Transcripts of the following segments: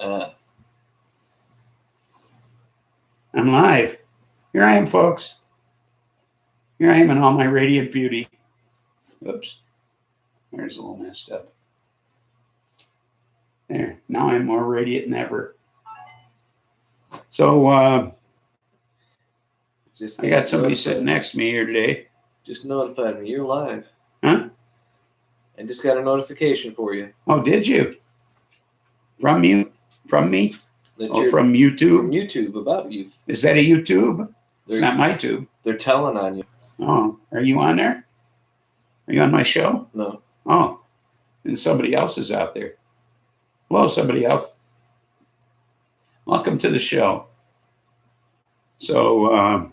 I'm live. Here I am, folks. Here I am in all my radiant beauty. Oops. There's a little messed up. There. Now I'm more radiant than ever. So, I got somebody sitting next to me here today. Just notified me. You're live. Huh? I just got a notification for you. Oh, did you? From you? From me? Or from YouTube? From YouTube, about you. Is that a YouTube? It's not my tube. They're telling on you. Oh, are you on there? Are you on my show? No. Oh, and somebody else is out there. Hello, somebody else. Welcome to the show. So,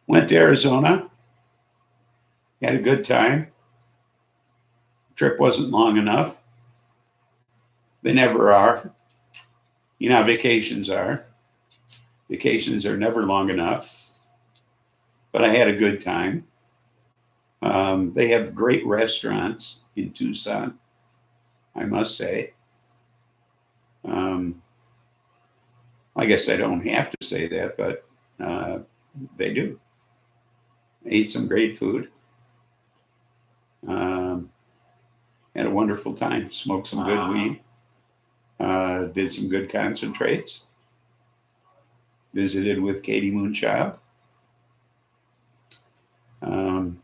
went to Arizona. Had a good time. Trip wasn't long enough. They never are. You know how vacations are. Vacations are never long enough. But I had a good time. They have great restaurants in Tucson, I must say. I guess I don't have to say that, but they do. I ate some great food. Had a wonderful time. Smoked some good weed. Did some good concentrates. Visited with Katie Moonchild. Well,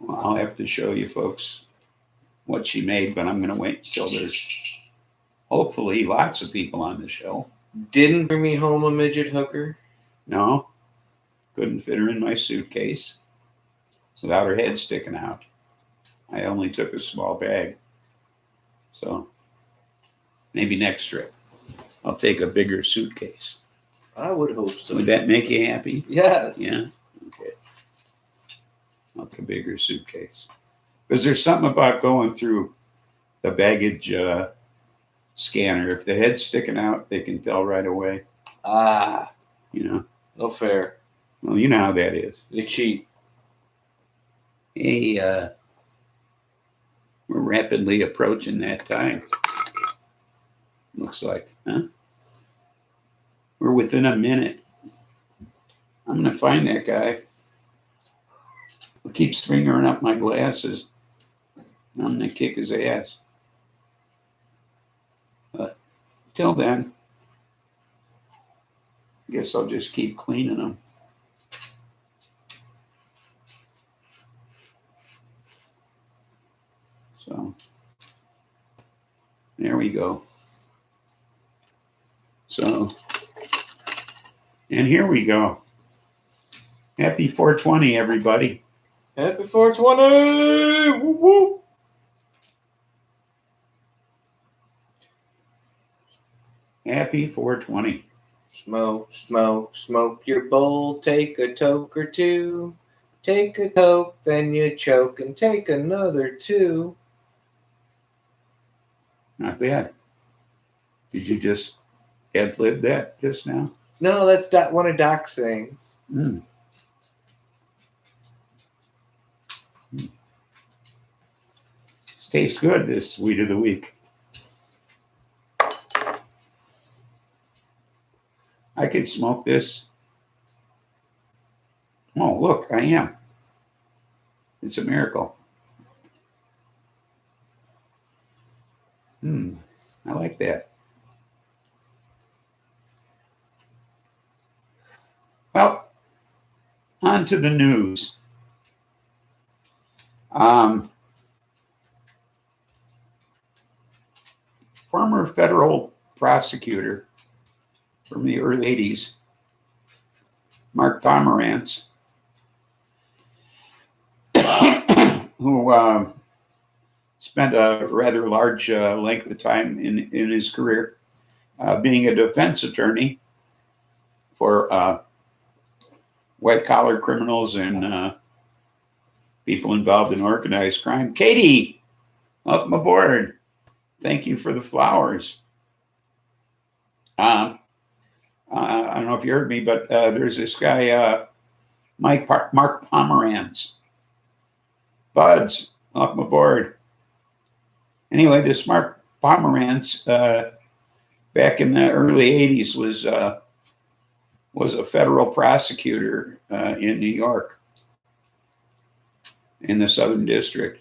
I'll have to show you folks what she made, but I'm going to wait until there's hopefully lots of people on the show. Didn't bring me home a midget hooker? No. Couldn't fit her in my suitcase without her head sticking out. I only took a small bag. So maybe next trip I'll take a bigger suitcase. I would hope so. Would that make you happy? Yes. Yeah? Okay. I'll take a bigger suitcase. Because there's something about going through the baggage scanner. If the head's sticking out, they can tell right away. You know? No fair. Well, you know how that is. They cheat. Hey, we're rapidly approaching that time. Looks like, huh? We're within a minute. I'm going to find that guy who keeps fingering up my glasses. I'm going to kick his ass. But till then, I guess I'll just keep cleaning them. So, there we go. So, and here we go. Happy 420, everybody. Happy 420! Woo woo! Happy 420. Smoke, smoke, smoke your bowl. Take a toke or two. Take a toke, then you choke, and take another two. Not bad. Did you just ad-lib that just now? No, that's one of Doc's sayings. This tastes good, this Sweet of the Week. I could smoke this. Oh, look, I am. It's a miracle. I like that. Well, on to the news. Former federal prosecutor from the early 80s, Mark Pomerantz, who spent a rather large length of time in his career being a defense attorney for white-collar criminals and people involved in organized crime. Katie, welcome aboard. Thank you for the flowers. I don't know if you heard me, but there's this guy, Mark Pomerantz. Buds, welcome aboard. Anyway, this Mark Pomerantz, back in the early 80s, was a federal prosecutor in New York, in the Southern District.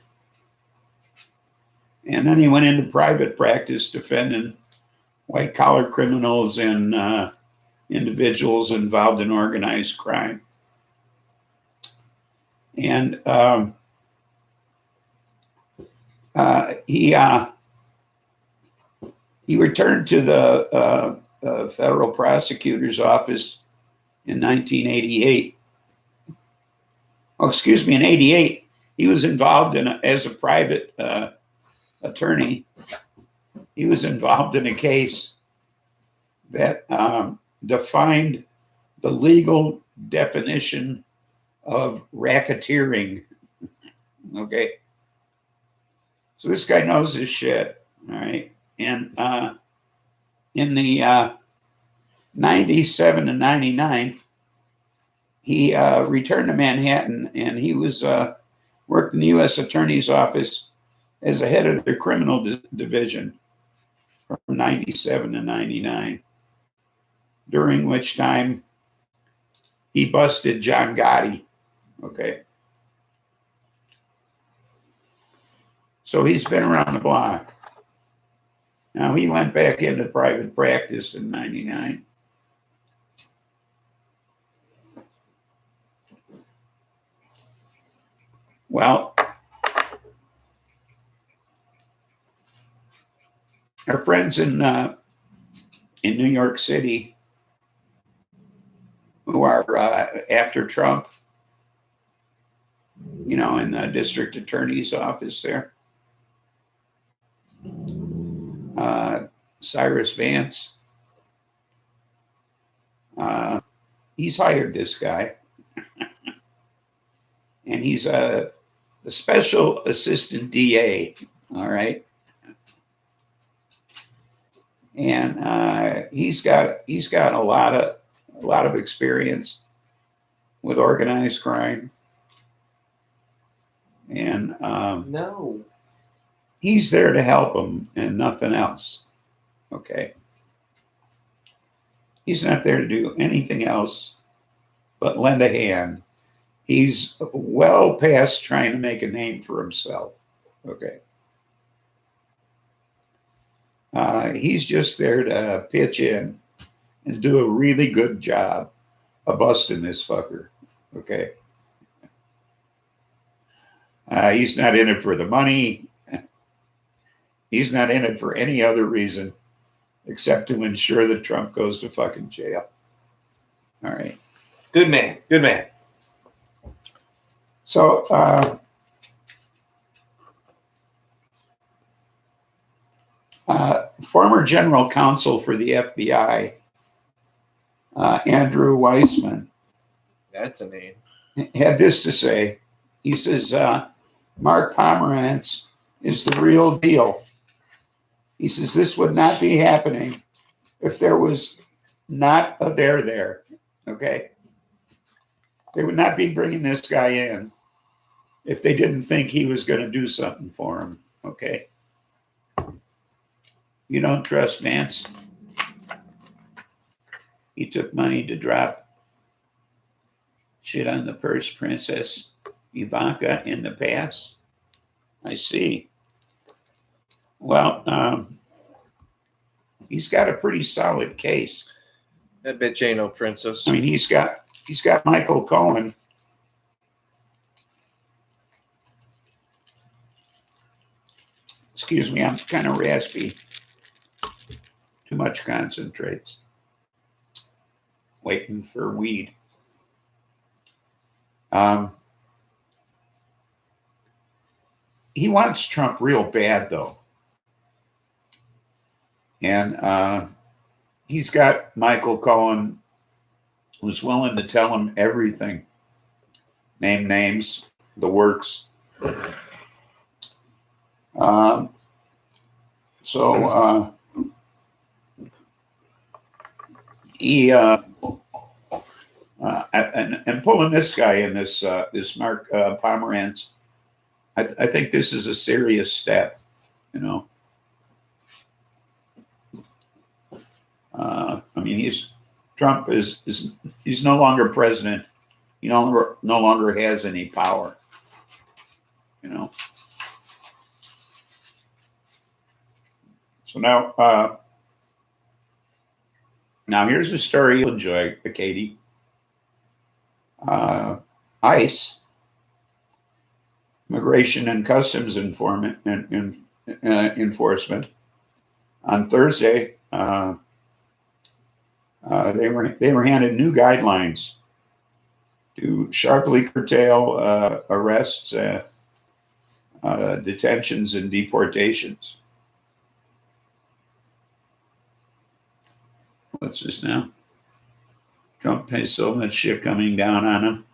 And then he went into private practice defending white-collar criminals and individuals involved in organized crime. And he returned to the federal prosecutor's office in 1988. Oh, excuse me, in 88. He was involved as a private attorney. He was involved in a case that defined the legal definition of racketeering. Okay. So this guy knows his shit. All right. And in the 97 and 99, he returned to Manhattan, and he was worked in the U.S. Attorney's Office as the head of the criminal division from 97 to 99, during which time he busted John Gotti. Okay. So he's been around the block. Now, he went back into private practice in 99. Well, our friends in New York City who are after Trump, you know, in the district attorney's office there, Cyrus Vance, he's hired this guy, and he's the special assistant DA. All right. And he's got a lot of experience with organized crime, and No. he's there to help them and nothing else. Okay, he's not there to do anything else but lend a hand. He's well past trying to make a name for himself. Okay. He's just there to pitch in and do a really good job of busting this fucker. Okay. He's not in it for the money. He's not in it for any other reason except to ensure that Trump goes to fucking jail. All right. Good man. Good man. So, former general counsel for the FBI, Andrew Weissman, That's a name. had this to say. He says, Mark Pomerantz is the real deal. He says, this would not be happening if there was not a there. Okay. They would not be bringing this guy in if they didn't think he was going to do something for him. Okay. You don't trust Vance? He took money to drop shit on the purse princess Ivanka in the past? I see. Well, he's got a pretty solid case. That bitch ain't no princess. I mean, he's got Michael Cohen. Excuse me, I'm kind of raspy. Too much concentrates. Waiting for weed. He wants Trump real bad, though. And he's got Michael Cohen, who's willing to tell him everything. Name names, the works. He and pulling this guy in, this Mark Pomerantz, I think this is a serious step, you know. I mean, Trump is he's no longer president. He no longer has any power. You know. So now here's a story you'll enjoy, Katie. ICE, Immigration and Customs Enforcement, on Thursday, they were handed new guidelines to sharply curtail arrests, detentions, and deportations. What's this now? Trump has so much shit coming down on him.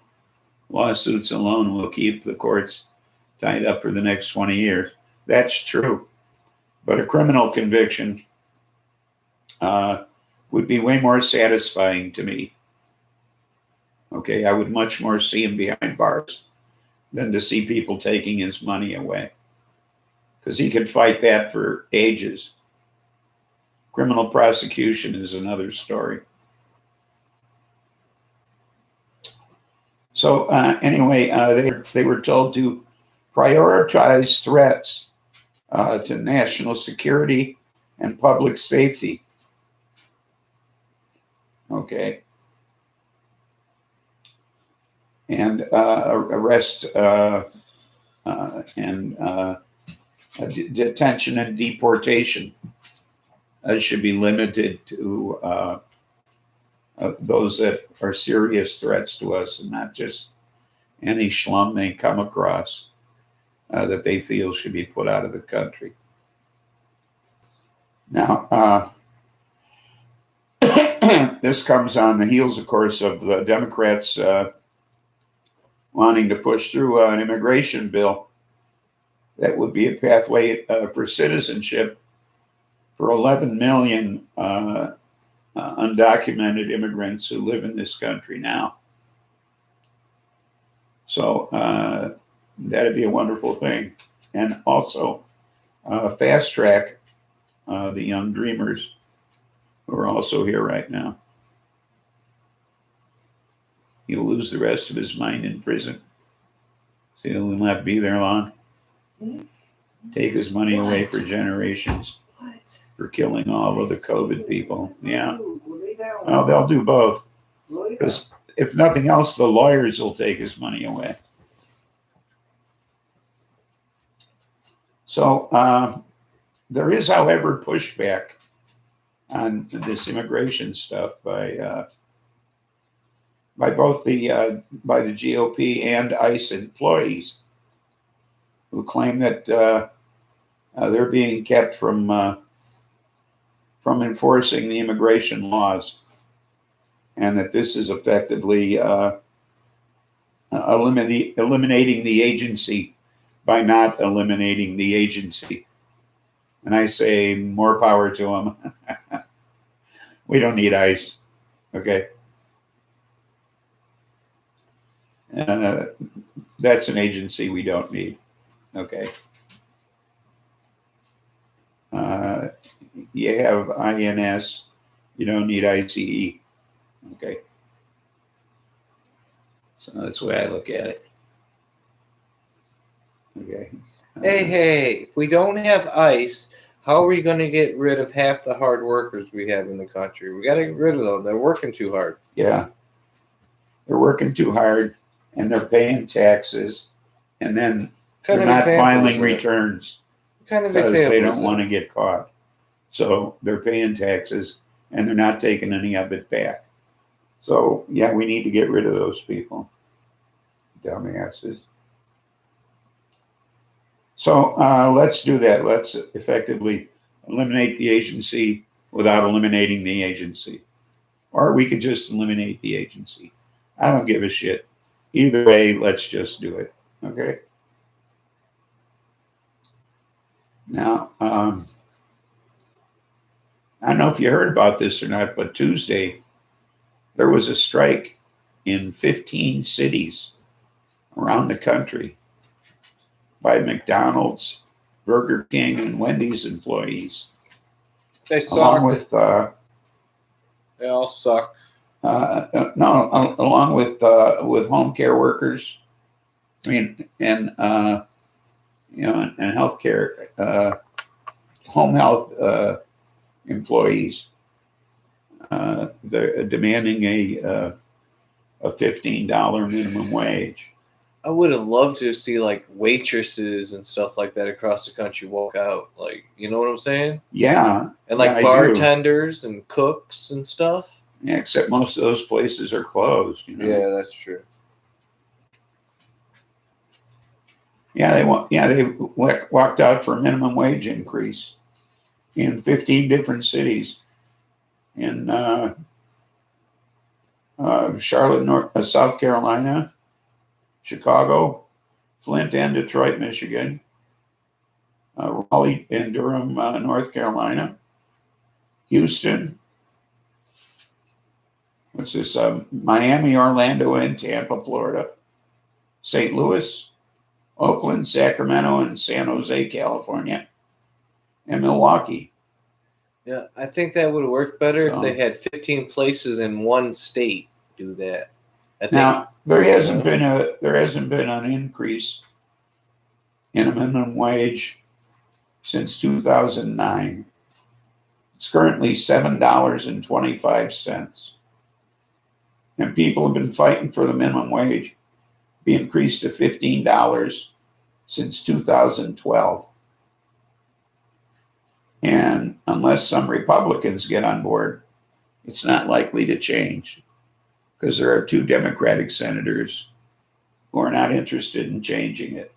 Lawsuits alone will keep the courts tied up for the next 20 years. That's true. But a criminal conviction would be way more satisfying to me. Okay, I would much more see him behind bars than to see people taking his money away. Because he could fight that for ages. Criminal prosecution is another story. So anyway, they were told to prioritize threats to national security and public safety. Okay. And arrest and detention and deportation should be limited to those that are serious threats to us, and not just any schlum they come across that they feel should be put out of the country. Now, this comes on the heels, of course, of the Democrats wanting to push through an immigration bill that would be a pathway for citizenship for 11 million undocumented immigrants who live in this country now. So that'd be a wonderful thing. And also fast track the young dreamers who are also here right now. He'll lose the rest of his mind in prison. So he'll not be there long. Take his money away for generations. For killing all of the COVID people. Yeah. Well, they'll do both. Because if nothing else, the lawyers will take his money away. So there is, however, pushback on this immigration stuff by both the GOP and ICE employees, who claim that they're being kept from enforcing the immigration laws, and that this is effectively eliminating the agency by not eliminating the agency. And I say more power to them. We don't need ICE, okay? That's an agency we don't need, okay? You have INS, you don't need ICE, okay? So that's the way I look at it. Okay. Hey, if we don't have ICE, how are we going to get rid of half the hard workers we have in the country? We got to get rid of them. They're working too hard. Yeah. They're working too hard, and they're paying taxes, and then they're not filing returns because they don't want to get caught. So they're paying taxes, and they're not taking any of it back. So, yeah, we need to get rid of those people. Dumbasses. So let's do that. Let's effectively eliminate the agency without eliminating the agency. Or we could just eliminate the agency. I don't give a shit. Either way, let's just do it. Okay? Now, I don't know if you heard about this or not, but Tuesday, there was a strike in 15 cities around the country by McDonald's, Burger King, and Wendy's employees, along with They all suck. No, along with home care workers, I mean, and and healthcare, home health employees, they're demanding a $15 minimum wage. I would have loved to see like waitresses and stuff like that across the country walk out. Like, you know what I'm saying? Yeah, And like yeah, I do. bartenders and cooks and stuff. Yeah, except most of those places are closed. Yeah, that's true. Yeah, they walked out for a minimum wage increase in 15 different cities in Charlotte, South Carolina, Chicago, Flint and Detroit, Michigan, Raleigh and Durham, North Carolina, Houston, what's this? Miami, Orlando, and Tampa, Florida, St. Louis, Oakland, Sacramento, and San Jose, California, and Milwaukee. Yeah, I think that would work better So- if they had 15 places in one state do that. I think, Now there hasn't been an increase in a minimum wage since 2009. It's currently $7.25, and people have been fighting for the minimum wage be increased to $15 since 2012. And unless some Republicans get on board, it's not likely to change, because there are 2 Democratic senators who are not interested in changing it.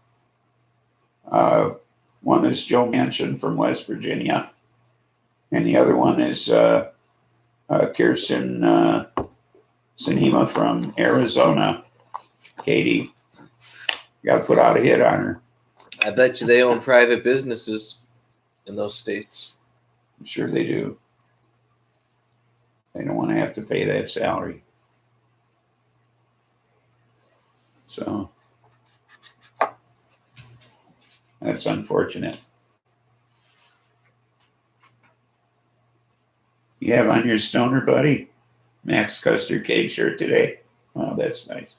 One is Joe Manchin from West Virginia, and the other one is Kirsten Sinema from Arizona. Katie, got to put out a hit on her. I bet you they own private businesses in those states. I'm sure they do. They don't want to have to pay that salary. So that's unfortunate. You have on your stoner buddy Max Custer cake shirt today. Oh, that's nice.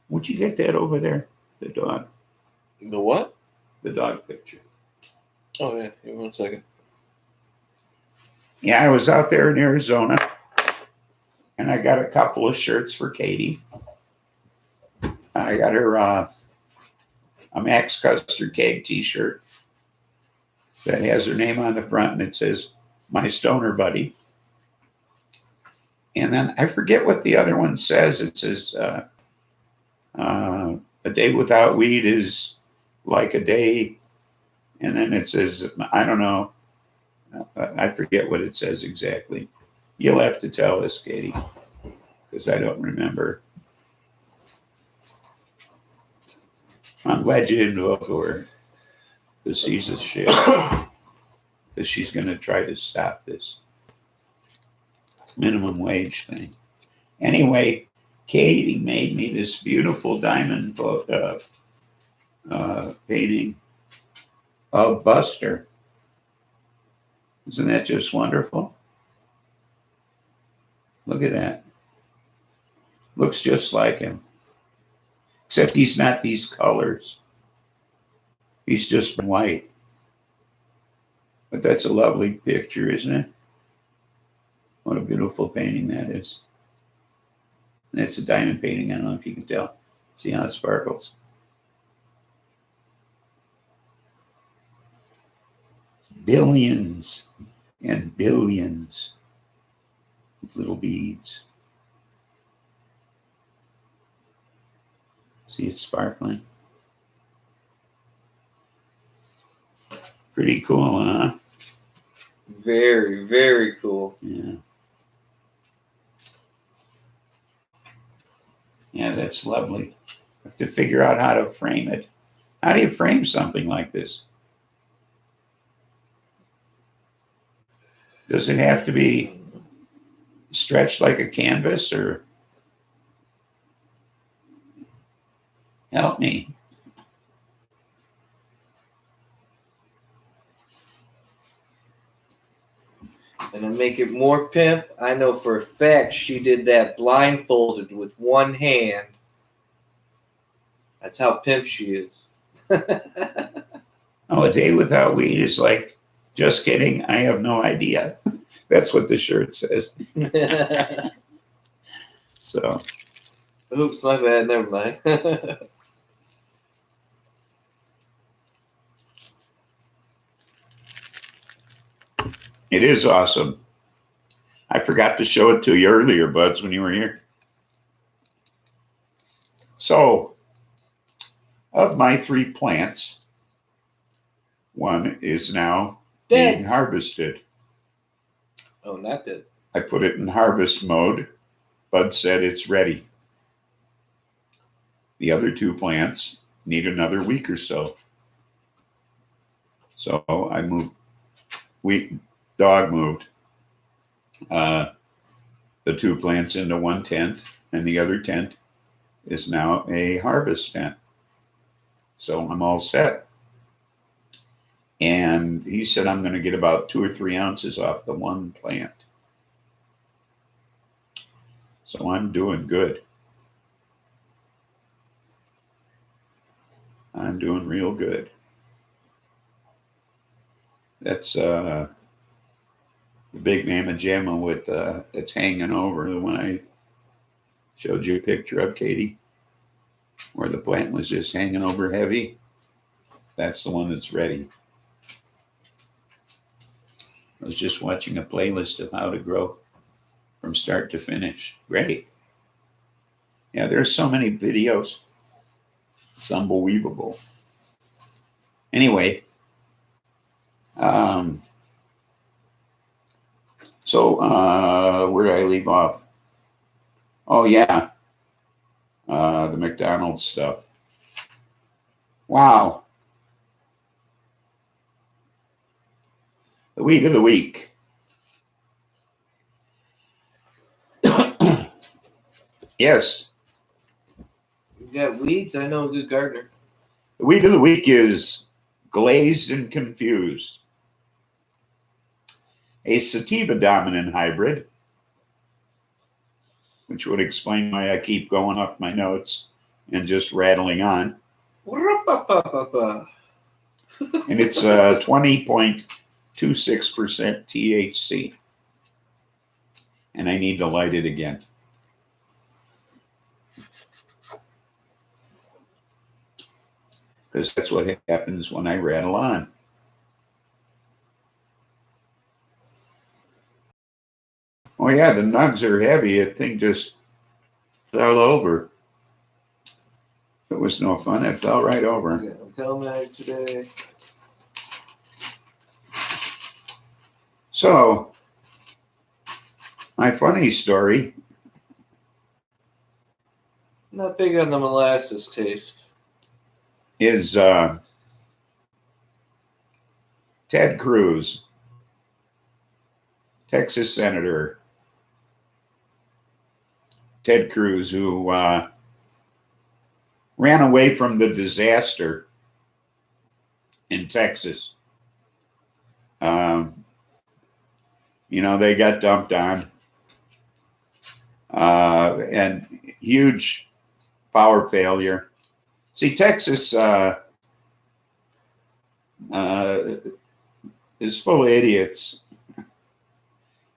Would you get that over there? The dog. The what? The dog picture. Oh, yeah. Give me 1 second. Yeah, I was out there in Arizona, and I got a couple of shirts for Katie. I got her a Max Custer Keg t-shirt that has her name on the front, and it says, "My Stoner Buddy." And then I forget what the other one says. It says, "A day without weed is like a day." And then it says, I don't know. I forget what it says exactly. You'll have to tell us, Katie, because I don't remember. I'm glad you didn't vote for her, because she's a shit. Because she's going to try to stop this minimum wage thing. Anyway, Katie made me this beautiful diamond painting of Buster. Isn't that just wonderful? Look at that. Looks just like him. Except he's not these colors. He's just white. But that's a lovely picture, isn't it? What a beautiful painting that is. And it's a diamond painting. I don't know if you can tell. See how it sparkles? Billions and billions of little beads. See it sparkling? Pretty cool, huh? Very, very cool. Yeah. Yeah, that's lovely. Have to figure out how to frame it. How do you frame something like this? Does it have to be stretched like a canvas, or help me? And to make it more pimp, I know for a fact she did that blindfolded with one hand. That's how pimp she is. Oh, a day without weed is like, just kidding. I have no idea. That's what the shirt says. So, Oops, my bad. Never mind. it is awesome. I forgot to show it to you earlier, Buds, when you were here. So, of my 3 plants, one is now being harvested. Oh, not dead. I put it in harvest mode. Bud said it's ready. The other 2 plants need another week or so. So I moved, dog moved the 2 plants into one tent, and the other tent is now a harvest tent. So I'm all set. And he said I'm going to get about 2 or 3 ounces off the one plant. So I'm doing good. I'm doing real good. That's the big mamma jamma with that's hanging over, the one I showed you a picture of, Katie, where the plant was just hanging over heavy. That's the one that's ready. I was just watching a playlist of how to grow from start to finish. Great. Yeah, there's so many videos. It's unbelievable. Anyway, so where did I leave off? Oh, yeah, the McDonald's stuff. Wow. The week of the week. Yes. You got weeds? I know a good gardener. The week of the week is glazed and confused. A sativa dominant hybrid, which would explain why I keep going off my notes and just rattling on. And it's 20.26% THC. And I need to light it again. Because that's what happens when I rattle on. Oh yeah, the nugs are heavy. That thing just fell over. It was no fun. It fell right over. We got a pill mag today. So, my funny story. Not big on the molasses taste. Is Ted Cruz, Texas Senator Ted Cruz, who ran away from the disaster in Texas. You know, they got dumped on, and huge power failure. See, Texas is full of idiots.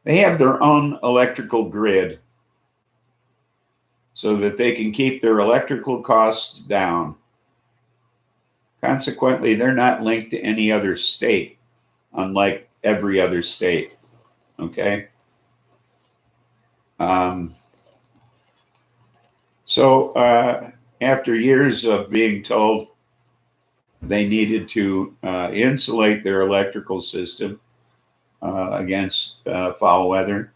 They have their own electrical grid so that they can keep their electrical costs down. Consequently, they're not linked to any other state, unlike every other state. Okay? So after years of being told they needed to insulate their electrical system against foul weather,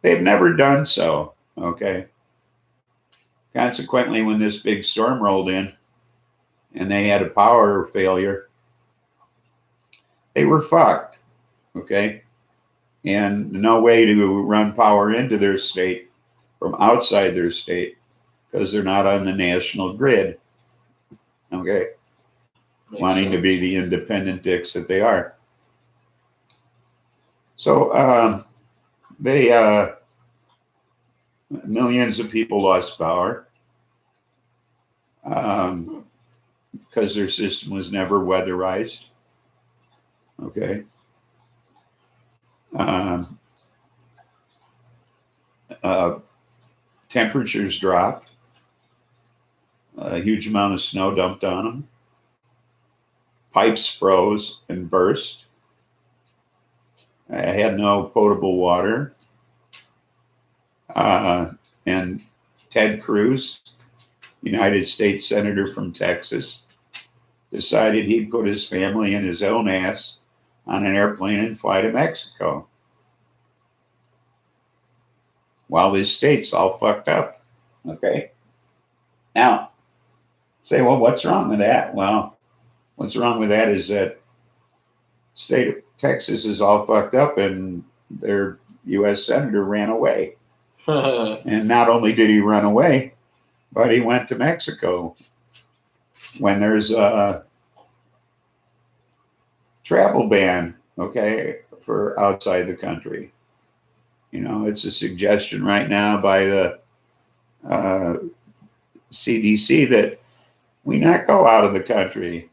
they've never done so. Okay? Consequently, when this big storm rolled in and they had a power failure, they were fucked. Okay? And no way to run power into their state from outside their state because they're not on the national grid. Okay? Wanting to be the independent dicks that they are. So they millions of people lost power because their system was never weatherized. Okay. Temperatures dropped. A huge amount of snow dumped on them. Pipes froze and burst. I had no potable water. And Ted Cruz, United States Senator from Texas, decided he'd put his family and his own ass on an airplane and fly to Mexico. While his state's all fucked up. Okay. Now, say, well, what's wrong with that? Well, what's wrong with that is that state of Texas is all fucked up and their U.S. Senator ran away. And not only did he run away, but he went to Mexico when there's a travel ban, okay, for outside the country. It's a suggestion right now by the CDC that we not go out of the country,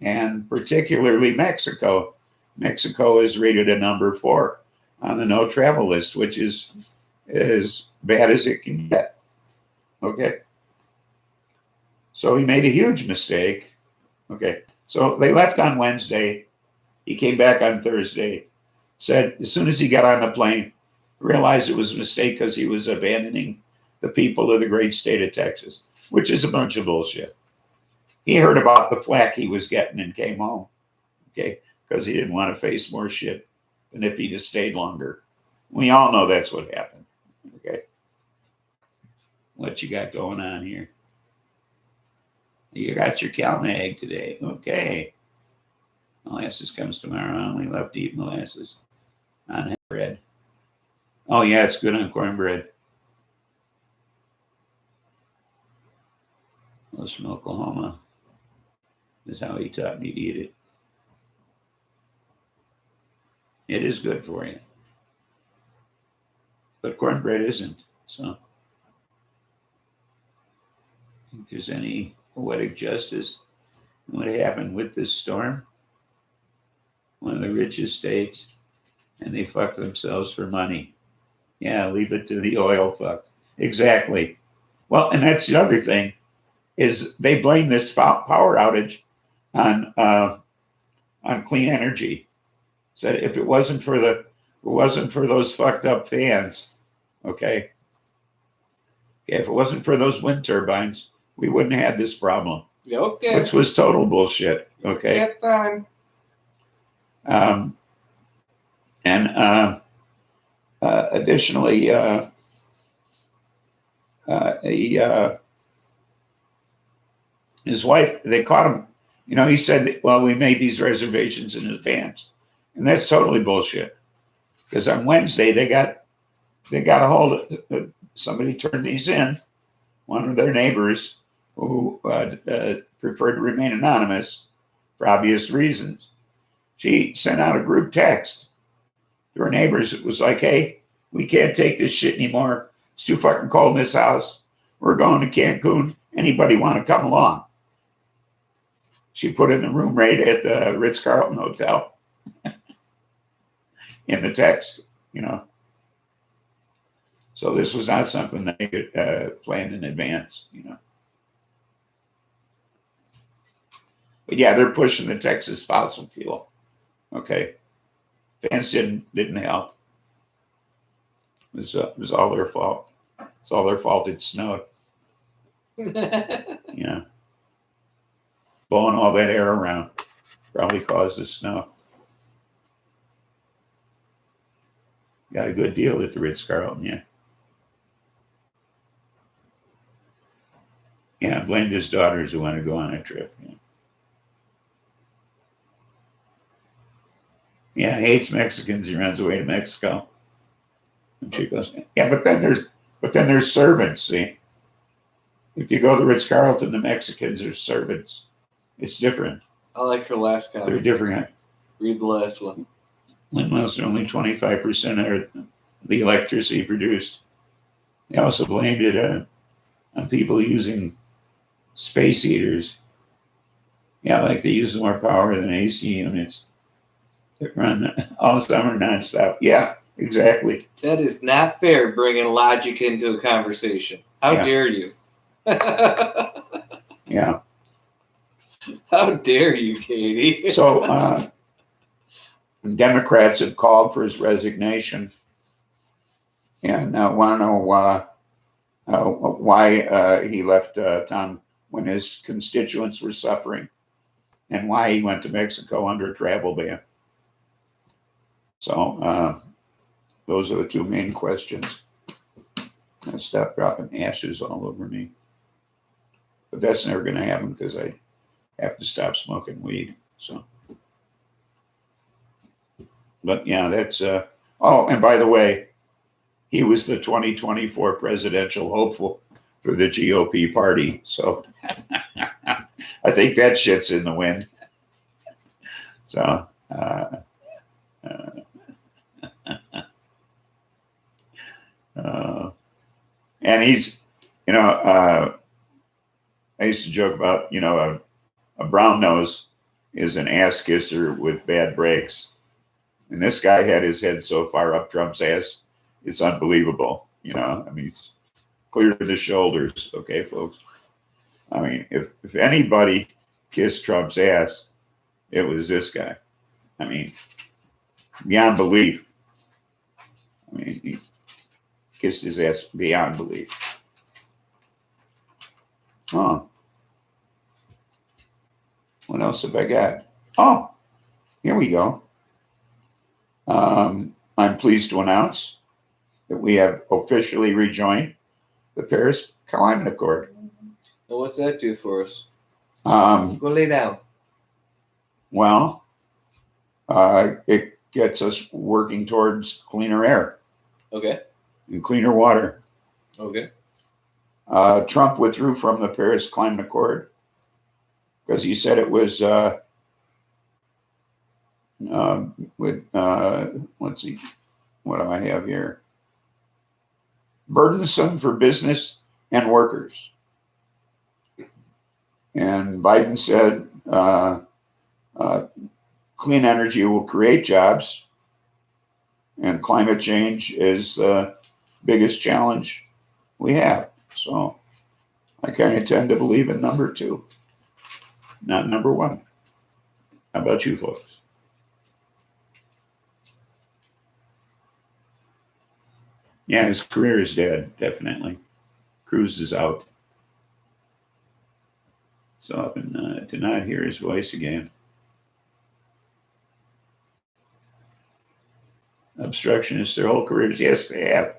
and particularly Mexico. Mexico is rated a number 4 on the no travel list, which is as bad as it can get. Okay. So he made a huge mistake. Okay. So they left on Wednesday. He came back on Thursday. Said as soon as he got on the plane, realized it was a mistake because he was abandoning the people of the great state of Texas, which is a bunch of bullshit. He heard about the flack he was getting and came home, okay, because he didn't want to face more shit than if he'd have stayed longer. We all know that's what happened, okay? What you got going on here? You got your CalMag today, okay. Molasses comes tomorrow. I only love to eat molasses on bread. Oh, yeah, it's good on cornbread. Those from Oklahoma. Is how he taught me to eat it. It is good for you. But cornbread isn't. So, I think there's any poetic justice in what happened with this storm. One of the richest states, and they fucked themselves for money. Yeah, leave it to the oil fuck. Exactly. Well, and that's the other thing, is they blame this power outage on clean energy. Said if it wasn't for those fucked up fans, okay, if it wasn't for those wind turbines, we wouldn't have this problem. Okay. Which was total bullshit. Okay. Get done. Additionally, his wife, they caught him. He said, well, we made these reservations in advance. And that's totally bullshit. Because on Wednesday, they got a hold of, somebody turned these in, one of their neighbors who preferred to remain anonymous for obvious reasons. She sent out a group text to her neighbors. It was like, hey, we can't take this shit anymore. It's too fucking cold in this house. We're going to Cancun. Anybody want to come along? She put in the room rate at the Ritz-Carlton Hotel in the text, So this was not something they could plan in advance, But yeah, they're pushing the Texas fossil fuel. Okay. Fans didn't help. It was all their fault. It's all their fault it snowed. Yeah. Blowing all that air around probably caused the snow. Got a good deal at the Ritz-Carlton, yeah. Yeah, blamed his daughters who want to go on a trip. Yeah, hates Mexicans. He runs away to Mexico. And she goes, yeah, but then there's servants. See, if you go to Ritz-Carlton, the Mexicans are servants. It's different. I like her last comment. They're different. Read the last one. windmills are only 25% of the electricity produced. They also blamed it on people using space heaters. Yeah, like they use more power than AC units that run all summer nonstop. Yeah, exactly. That is not fair, bringing logic into a conversation. How Yeah. dare you? Yeah. How dare you, Katie? So Democrats have called for his resignation, and want to know why he left town when his constituents were suffering, and why he went to Mexico under a travel ban. So those are the two main questions. I stop dropping ashes all over me, but that's never going to happen because I have to stop smoking weed. So, but yeah, that's oh, and by the way, he was the 2024 presidential hopeful for the GOP party. So I think that shit's in the wind. So and he's, I used to joke about, a brown nose is an ass kisser with bad brakes. And this guy had his head so far up Trump's ass, it's unbelievable. I mean, it's clear to the shoulders. Okay, folks. I mean, if anybody kissed Trump's ass, it was this guy. I mean, beyond belief. I mean, he kissed his ass beyond belief. Oh. What else have I got? Oh, here we go. I'm pleased to announce that we have officially rejoined the Paris Climate Accord. Well, what's that do for us? Go lay down. Well, it gets us working towards cleaner air. Okay. And cleaner water. Okay. Trump withdrew from the Paris Climate Accord because he said it was what do I have here? Burdensome for business and workers. And Biden said clean energy will create jobs, and climate change is the biggest challenge we have. So I kind of tend to believe in number two, not number one. How about you folks? Yeah, his career is dead, definitely. Cruz is out. So often to not hear his voice again. Obstructionists their whole careers. Yes, they have.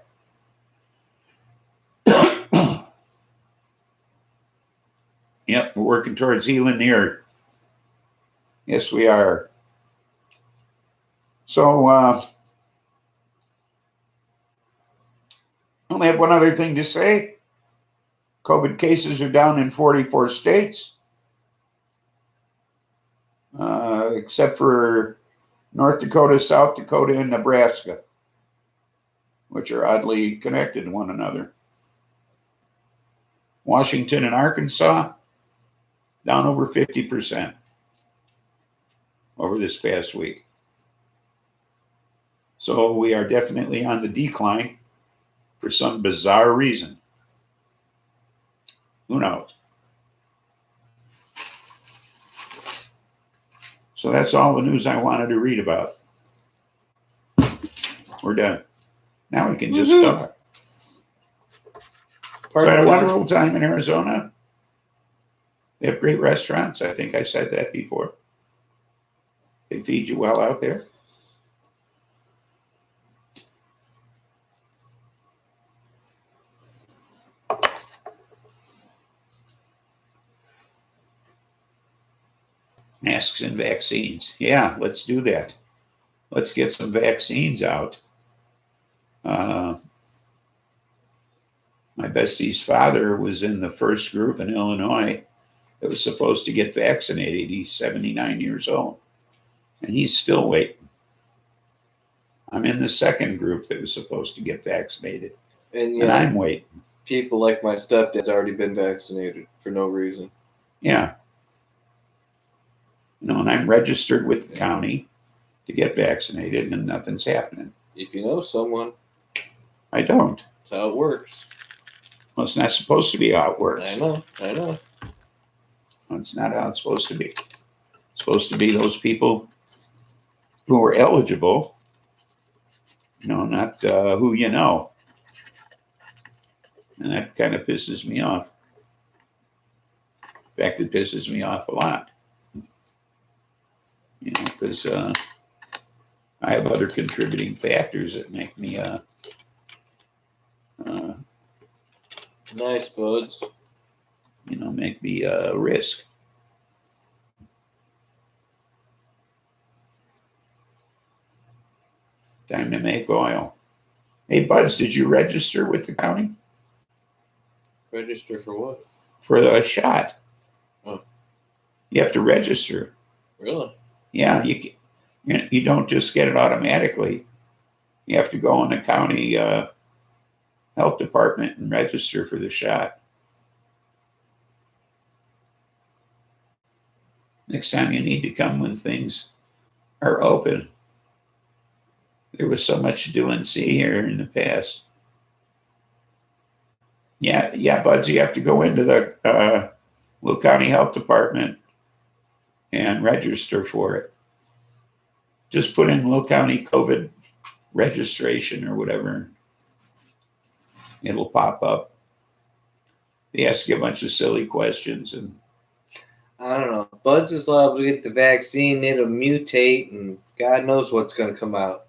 Yep, we're working towards healing the earth. Yes, we are. So I only have one other thing to say. COVID cases are down in 44 states, except for North Dakota, South Dakota, and Nebraska, which are oddly connected to one another. Washington and Arkansas, down over 50% over this past week. So we are definitely on the decline for some bizarre reason. Who knows? So that's all the news I wanted to read about. We're done. Now we can just start. So I had a wonderful time in Arizona. They have great restaurants. I think I said that before. They feed you well out there. Masks and vaccines. Yeah, let's do that. Let's get some vaccines out. My bestie's father was in the first group in Illinois that was supposed to get vaccinated. He's 79 years old, and he's still waiting. I'm in the second group that was supposed to get vaccinated, And and I'm waiting. people like my stepdad's already been vaccinated for no reason. Yeah. And I'm registered with the county to get vaccinated, and nothing's happening. If you know someone, I don't. that's how it works. Well, it's not supposed to be how it works. I know. Well, it's not how it's supposed to be. It's supposed to be those people who are eligible, not who you know. And that kind of pisses me off. In fact, it pisses me off a lot. Because I have other contributing factors that make me Nice, buds. make me a risk. Time to make oil. Hey, Buds, did you register with the county? Register for what? For the shot. Oh. You have to register. Really? Yeah, you don't just get it automatically. You have to go in the county health department and register for the shot. Next time you need to come when things are open. There was so much do and see here in the past. Yeah, Buds, you have to go into the Will County Health Department and register for it. Just put in Will County COVID registration or whatever. It'll pop up. They ask you a bunch of silly questions, and I don't know. Buds is liable to get the vaccine. It'll mutate, and God knows what's going to come out.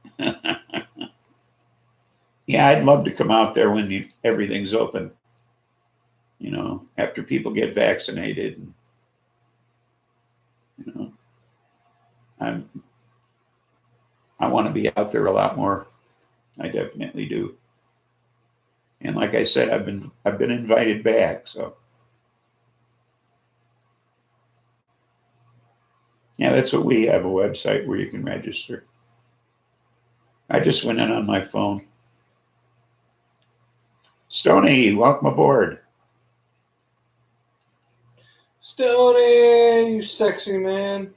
yeah, I'd love to come out there when everything's open. After people get vaccinated. I want to be out there a lot more. I definitely do. And like I said, I've been invited back. So yeah, that's what we have, a website where you can register. I just went in on my phone. Stoney, welcome aboard. Stoney, you sexy man.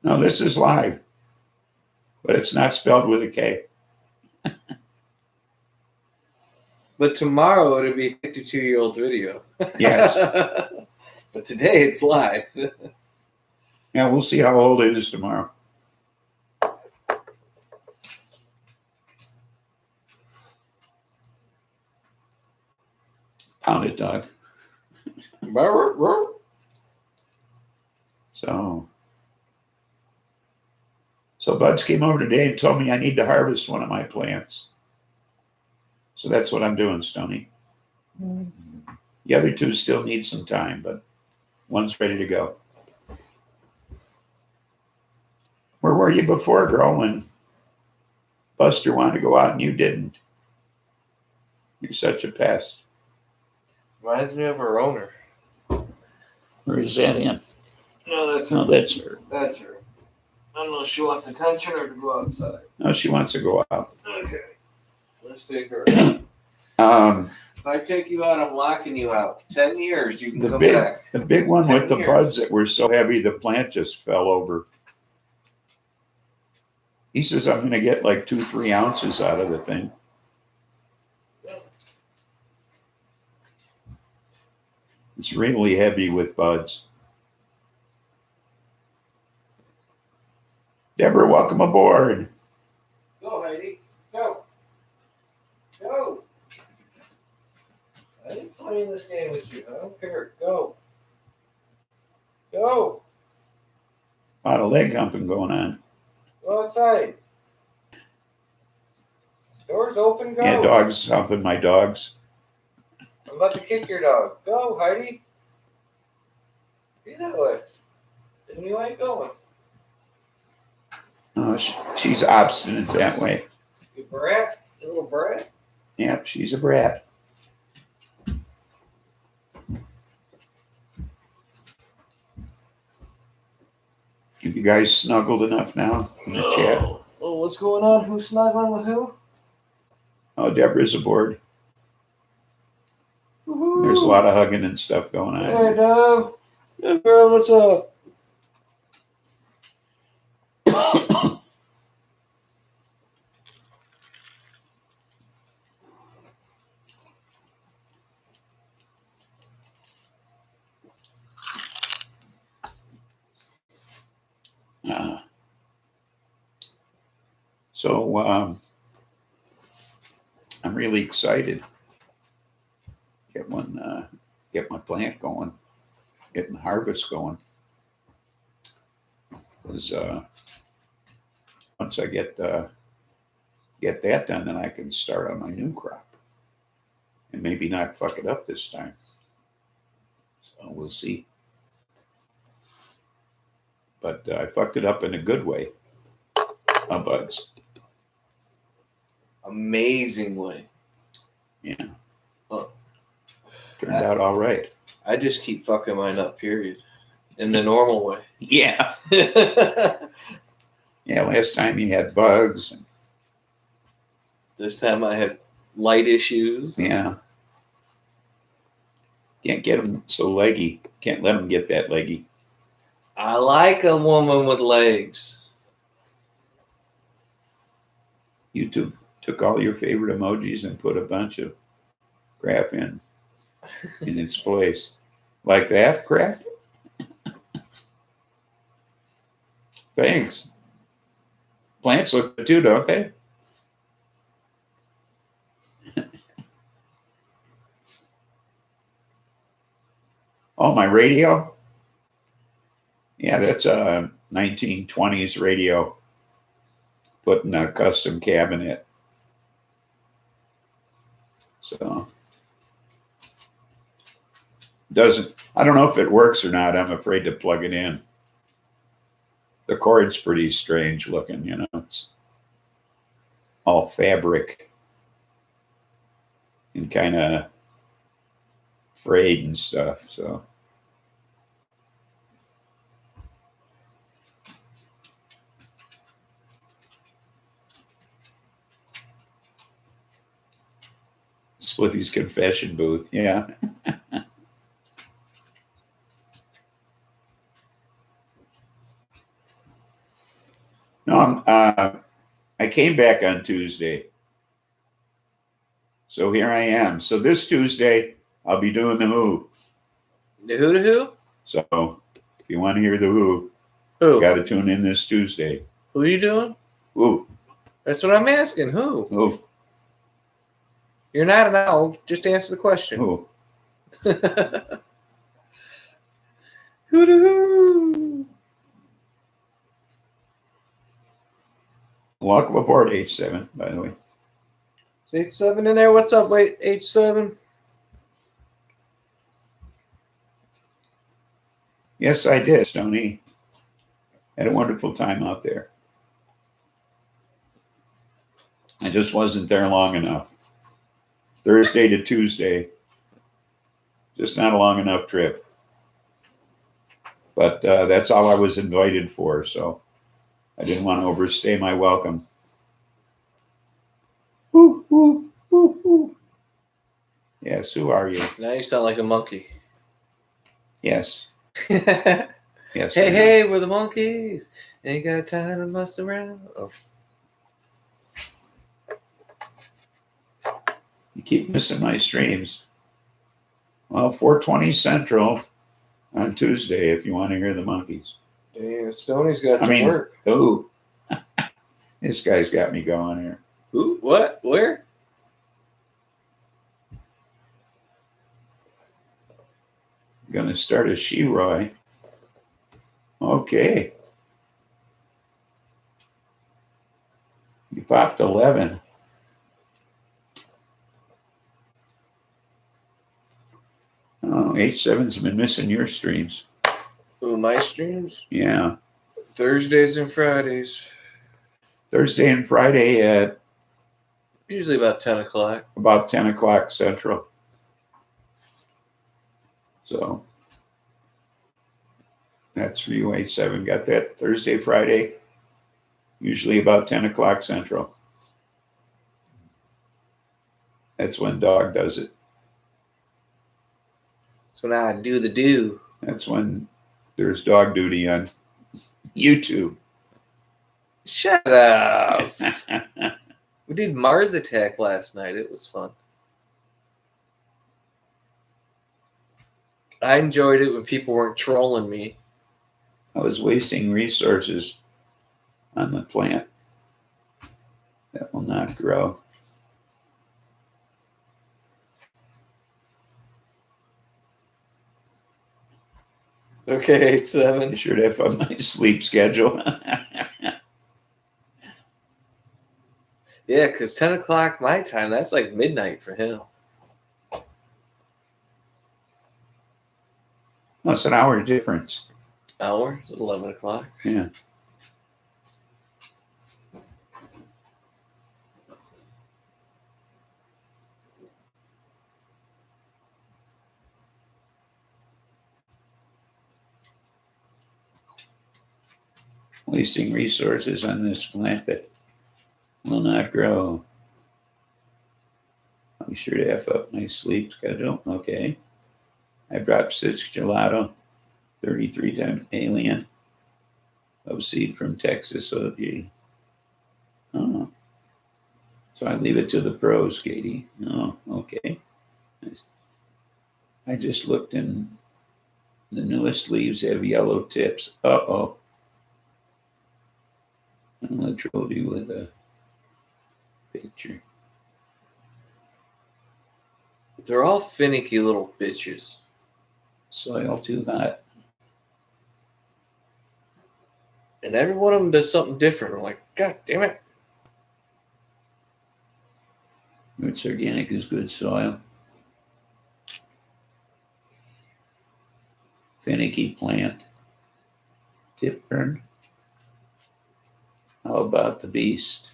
No, this is live, but it's not spelled with a K. But tomorrow it'll be a 52-year-old video. Yes. But today it's live. Yeah, we'll see how old it is tomorrow. Pound it, dog. So Buds came over today and told me I need to harvest one of my plants. So that's what I'm doing, Stoney. The other two still need some time, but one's ready to go. Where were you before, girl, when Buster wanted to go out and you didn't? You're such a pest. Reminds me of her owner. Where is that in? No, that's No, that's her. That's her. I don't know if she wants attention or to go outside. No, she wants to go out. Okay. Let's take her. If I take you out, I'm locking you out. 10 years, you can come back. The big one 10 with the years. buds that were so heavy, the plant just fell over. He says I'm going to get like 2-3 ounces out of the thing. It's really heavy with buds. Deborah, welcome aboard. Go, Heidi. Go. Go. I ain't playing this game with you. I don't care. Go. Go. A lot of leg humping going on. Go outside. Door's open. Go. Yeah, dogs humping my dogs. I'm about to kick your dog. Go, Heidi. Be that way. Didn't you like going? She's obstinate that way. You brat? You little brat? Yep, she's a brat. You guys snuggled enough now in the chat? Oh, what's going on? Who's snuggling with who? Oh, Deborah's aboard. Woo-hoo. There's a lot of hugging and stuff going on. Hey, Dove. Hey, girl, what's up? So I'm really excited. Get my plant going, getting the harvest going. Because once I get that done, then I can start on my new crop, and maybe not fuck it up this time. So we'll see. But I fucked it up in a good way. Buds. Amazing way. Yeah. Well, turned out all right. I just keep fucking mine up, period. In the normal way. Yeah. Yeah, last time you had bugs. This time I had light issues. Yeah. Can't get them so leggy. Can't let them get that leggy. I like a woman with legs. YouTube took all your favorite emojis and put a bunch of crap in its place. Like that crap? Thanks. Plants look good too, don't they? Oh, my radio? Yeah, that's a 1920s radio. Put in a custom cabinet. So I don't know if it works or not. I'm afraid to plug it in. The cord's pretty strange looking, you know. It's all fabric and kind of frayed and stuff. So Spliffy's confession booth, yeah. No, I came back on Tuesday. So here I am. So this Tuesday, I'll be doing the Who. The who to who? So if you want to hear the Who, Who? got to tune in this Tuesday. Who are you doing? Who? That's what I'm asking. Who? Who? You're not an owl. Just answer the question. Who? Who to who? Welcome aboard, H7, by the way. Is H7 in there? What's up, wait, H7? Yes, I did, Stoney. Had a wonderful time out there. I just wasn't there long enough. Thursday to Tuesday. Just not a long enough trip. But that's all I was invited for, so I didn't want to overstay my welcome. Woo, woo, woo, woo. Yes, who are you? Now you sound like a monkey. Yes. Hey, Yes. hey, we're the monkeys. Ain't got time to mess around. Oh. You keep missing my streams. Well, 4:20 Central on Tuesday if you want to hear the monkeys. Damn, Stoney's got some work. Oh, this guy's got me going here. Who? What? Where? Going to start a She-Roy. Okay. You popped 11. Oh, H7's been missing your streams. Oh, my streams? Yeah. Thursdays and Fridays. Thursday and Friday at Usually about 10 o'clock. about 10 o'clock Central. So that's for you, H7. Got that Thursday, Friday. usually about 10 o'clock Central. That's when dog does it. So now I do the do. That's when there's dog duty on YouTube. Shut up. We did Mars Attack last night. It was fun. I enjoyed it when people weren't trolling me. I was wasting resources on the plant that will not grow. Okay, I 7. should have on my sleep schedule. Yeah, because 10 o'clock my time, that's like midnight for him. No, it's an hour difference. Hour? It's 11 o'clock. Yeah. Wasting resources on this plant that will not grow. I'm sure to F up my sleep schedule. Okay. I dropped 6 gelato, 33 times alien of seed from Texas. OG. Oh. So I leave it to the pros, Katie. Oh, okay. Nice. I just looked and the newest leaves have yellow tips. Uh-oh. I'm going to troll you with a picture. They're all finicky little bitches. Soil too hot. And every one of them does something different. I'm like, God damn it. Roots Organic is good soil. Finicky plant. Tip burn. How about the beast?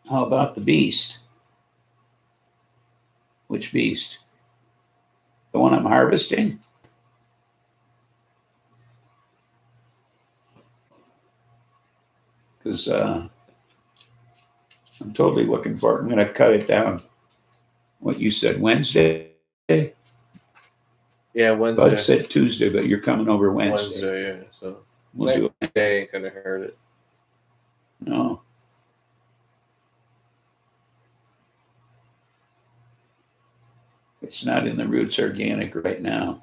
How about the beast? Which beast? The one I'm harvesting? Because I'm totally looking for it. I'm going to cut it down. What you said, Wednesday? Yeah, Wednesday. Bud said Tuesday, but you're coming over Wednesday. Wednesday, yeah. So We'll do it. Wednesday ain't gonna hurt it. No. It's not in the Roots Organic right now.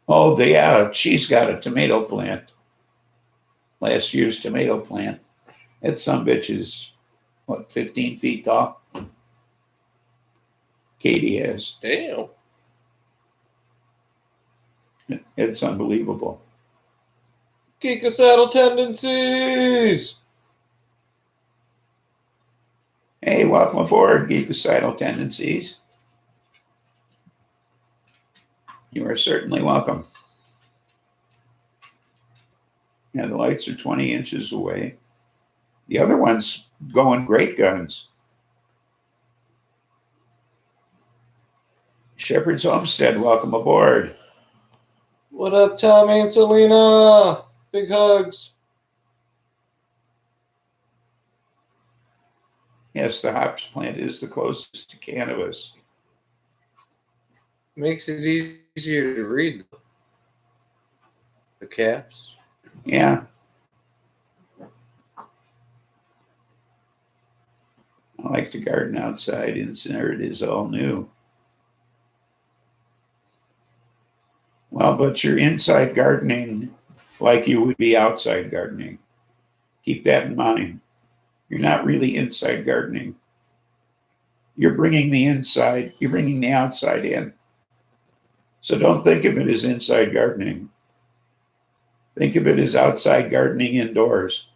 Oh, yeah, she's got a tomato plant. Last year's tomato plant. That sumbitch is, what, 15 feet tall? Katie has. Damn. It's unbelievable. Geekocidal tendencies. Hey, welcome aboard, Geekocidal Tendencies. You are certainly welcome. Yeah, the lights are 20 inches away. The other one's going great guns. Shepherd's Homestead, welcome aboard. What up, Tommy and Selena? Big hugs. Yes, the hops plant is the closest to cannabis. Makes it easier to read the caps. Yeah. I like to garden outside, and there it is all new. Well, but you're inside gardening like you would be outside gardening. Keep that in mind. You're not really inside gardening. You're bringing the outside in. So don't think of it as inside gardening. Think of it as outside gardening indoors.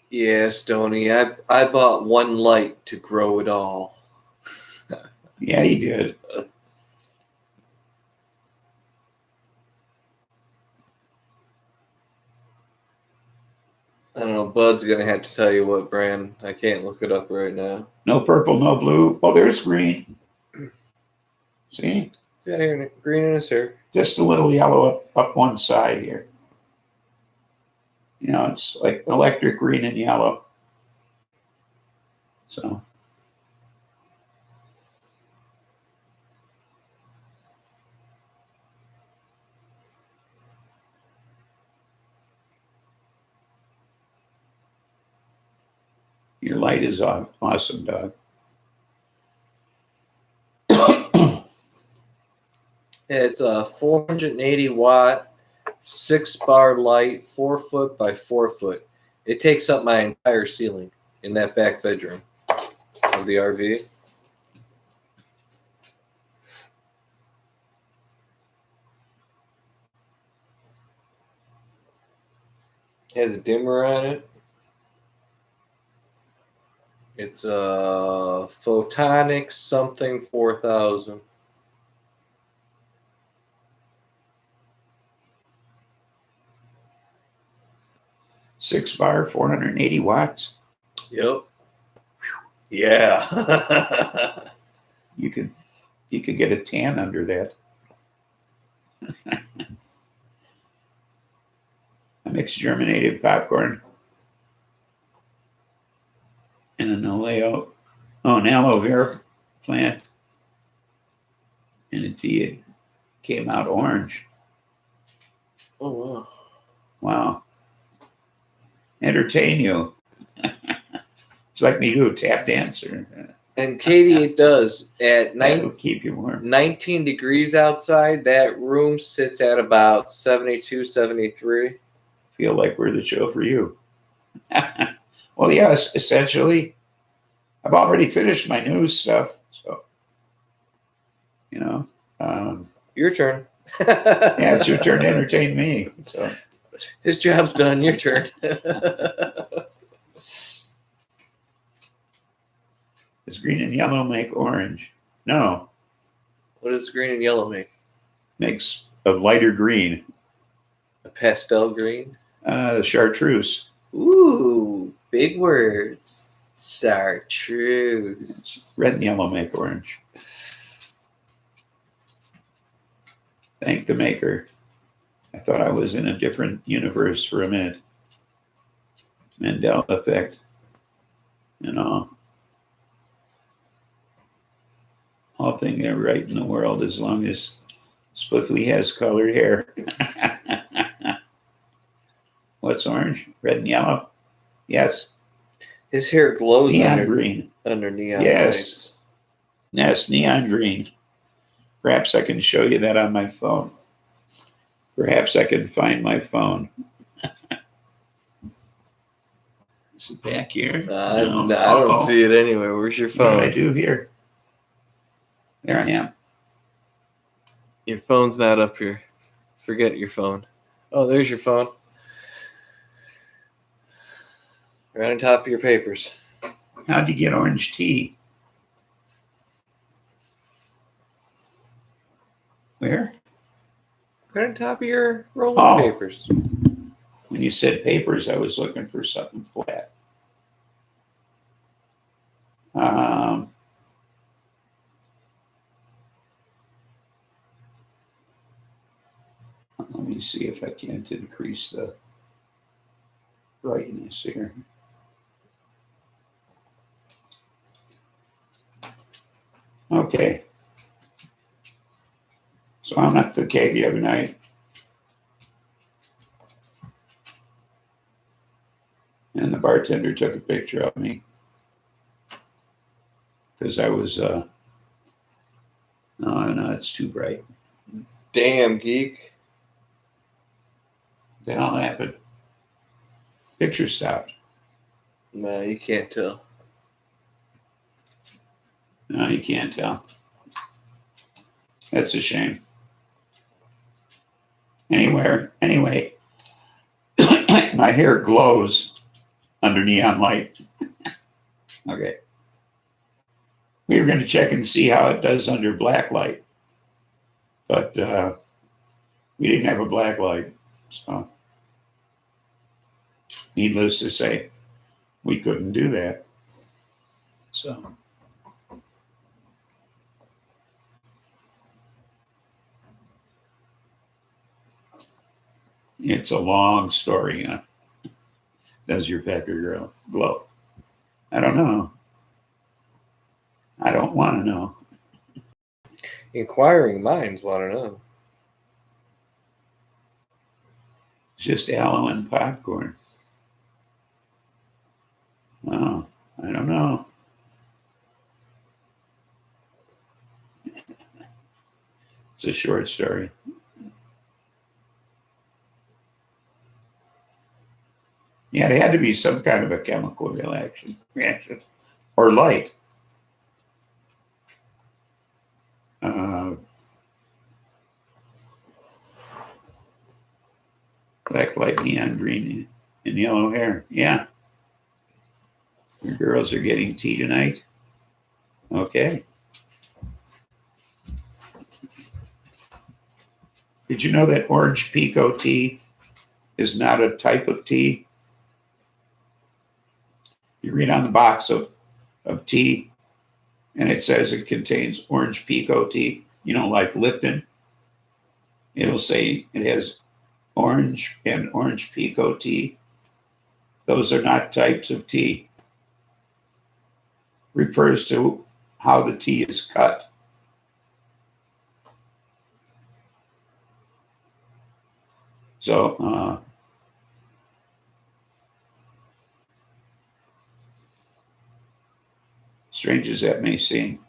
Yeah, Stoney. I bought one light to grow it all. Yeah, he did. I don't know. Bud's going to have to tell you what brand. I can't look it up right now. No purple, no blue. Oh, there's green. See? He's got hair, green in his hair. Just a little yellow up one side here. You know, it's like electric green and yellow. So. Your light is awesome, dog. It's a 480 watt, 6-bar light, 4 foot by 4 foot. It takes up my entire ceiling in that back bedroom of the RV. Has a dimmer on it. It's a Photonic something 4000. Six bar, 480 watts. Yep. Yeah. You could get a tan under that. A mixed germinated popcorn and an aloe vera plant, and it came out orange. Oh wow. Wow. Entertain you. It's like me do a tap dancer. And Katie, it does. At That will keep you warm. 19 degrees outside, that room sits at about 72, 73. Feel like we're the show for you. Well, yes, essentially, I've already finished my news stuff. So, you know. Your turn. Yeah, it's your turn to entertain me. So his job's done. Your turn. Does green and yellow make orange? No. What does green and yellow make? Makes a lighter green. A pastel green? Chartreuse. Ooh, big words. Chartreuse. Red and yellow make orange. Thank the maker. I thought I was in a different universe for a minute. Mandela effect. You know. All thing right in the world as long as Spliffly has colored hair. What's orange? Red and yellow? Yes. His hair glows neon green. Under neon yes. lights. Yes, neon green. Perhaps I can show you that on my phone. Perhaps I can find my phone. Is it back here? No, I don't see it anywhere. Where's your phone? What did I do here? There I am. Your phone's not up here. Forget your phone. Oh, there's your phone. Right on top of your papers. How'd you get orange tea? Where? Right on top of your rolling papers. When you said papers, I was looking for something flat. Let me see if I can't increase the brightness here. Okay. So I'm at the keg the other night. And the bartender took a picture of me. Because I was, no, it's too bright. Damn, geek. What the hell happened? Picture stopped. No, you can't tell. No, you can't tell. That's a shame. Anyway, my hair glows under neon light. Okay. We were going to check and see how it does under black light. But we didn't have a black light. So, needless to say, we couldn't do that. So. It's a long story, huh? Does your pecker glow? I don't know. I don't want to know. Inquiring minds want to know. It's just aloe and popcorn. Oh, I don't know. It's a short story. Yeah, it had to be some kind of a chemical reaction, or light. Black light, neon green, and yellow hair. Yeah. Your girls are getting tea tonight? Okay. Did you know that orange pico tea is not a type of tea? You read on the box of tea, and it says it contains orange pico tea, like Lipton. It'll say it has orange and orange pico tea. Those are not types of tea. Refers to how the tea is cut. So, strange as that may seem.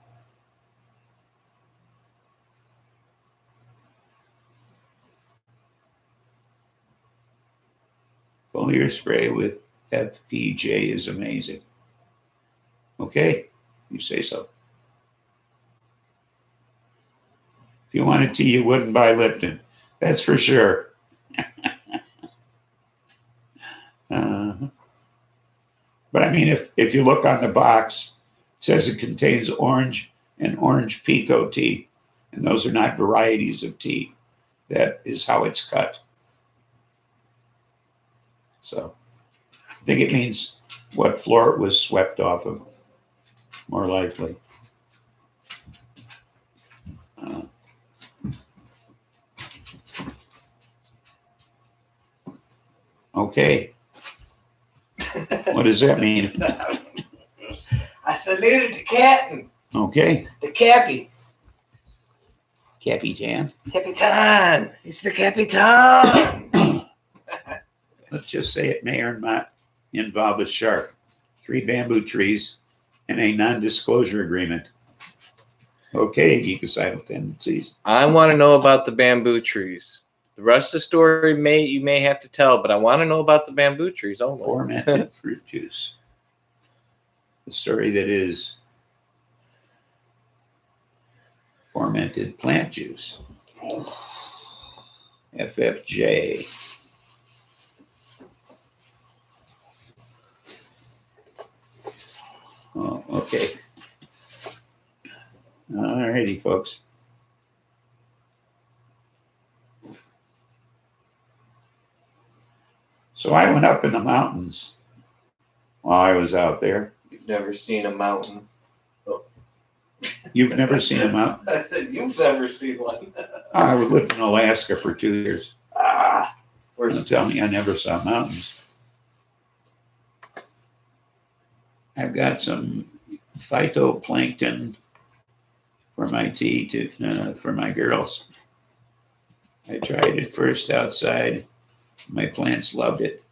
Foliar spray with FPJ is amazing. Okay, you say so. If you wanted tea, you wouldn't buy Lipton. That's for sure. But I mean, if you look on the box, it says it contains orange and orange pico tea, and those are not varieties of tea. That is how it's cut. So I think it means what floor it was swept off of, more likely. Okay. What does that mean? I saluted the captain. Okay. The cappy. Capitan. Capitan. It's the Capitan. Let's just say it may or not involve a shark, 3 bamboo trees, and a non-disclosure agreement. Okay, ecocidal tendencies. I want to know about the bamboo trees. The rest of the story you may have to tell, but I want to know about the bamboo trees only. Fermented fruit juice. The story that is fermented plant juice. FFJ. Oh, okay. All righty, folks. So I went up in the mountains while I was out there. You've never seen a mountain. Oh. You've never seen a mountain? I said you've never seen one. I lived in Alaska for 2 years. Where's Don't tell me I never saw mountains. I've got some phytoplankton for my tea for my girls. I tried it first outside. My plants loved it.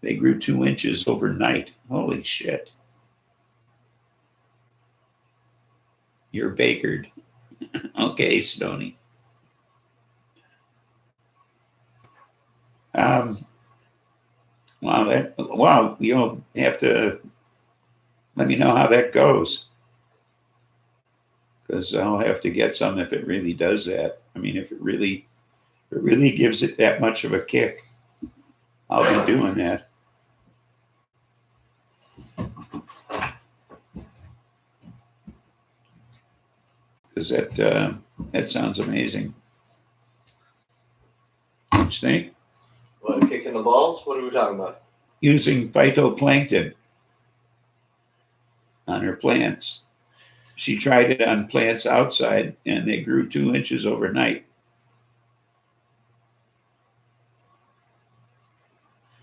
They grew 2 inches overnight. Holy shit. You're bakered. Okay, Stoney. Wow, you'll have to let me know how that goes. Because I'll have to get some if it really does that. I mean, if it really gives it that much of a kick, I'll be doing that. Because that sounds amazing. What you think? What, kicking the balls? What are we talking about? Using phytoplankton on her plants. She tried it on plants outside, and they grew 2 inches overnight.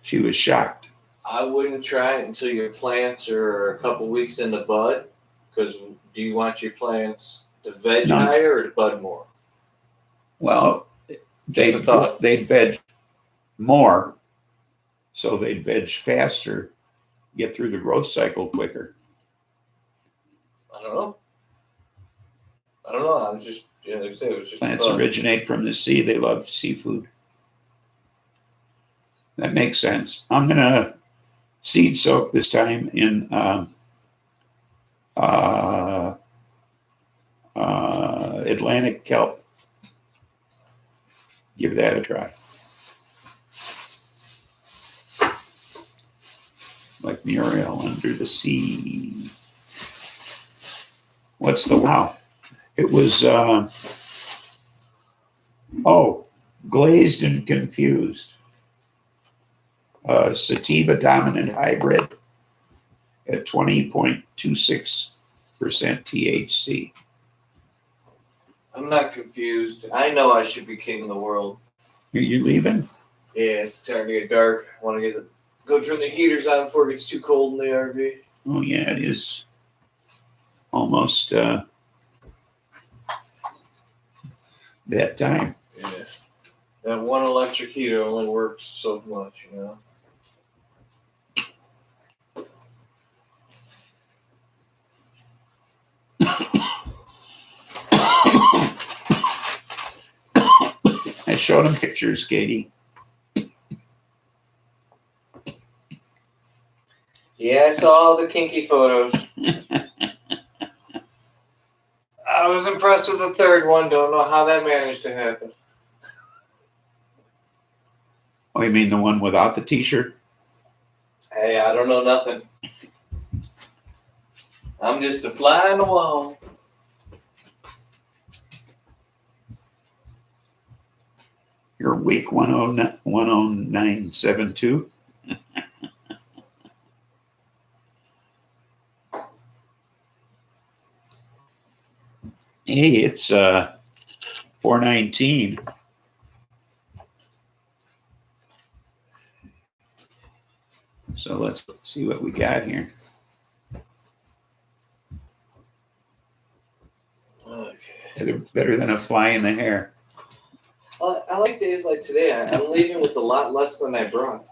She was shocked. I wouldn't try it until your plants are a couple weeks in the bud. Because do you want your plants to veg No. higher or to bud more? Well, Just a thought. they'd veg more, so they'd veg faster, get through the growth cycle quicker. I don't know. I was just, like I said, it was just Plants originate from the sea. They love seafood. That makes sense. I'm going to seed soak this time in Atlantic kelp. Give that a try. Like Muriel under the sea. What's the wow? It was, glazed and confused. Sativa dominant hybrid at 20.26% THC. I'm not confused. I know I should be king of the world. Are you leaving? Yeah, it's starting to get dark. I want to go turn the heaters on before it gets too cold in the RV. Oh, yeah, it is almost that time. Yeah. That one electric heater only works so much, you know? I showed him pictures, Katie. Yeah, I saw all the kinky photos. I was impressed with the third one. Don't know how that managed to happen. Oh, you mean the one without the t-shirt? Hey, I don't know nothing. I'm just a fly on the wall. You're week 10972. Hey, it's 419. So let's see what we got here. Okay. Better than a fly in the hair. Well, I like days like today. I'm leaving with a lot less than I brought.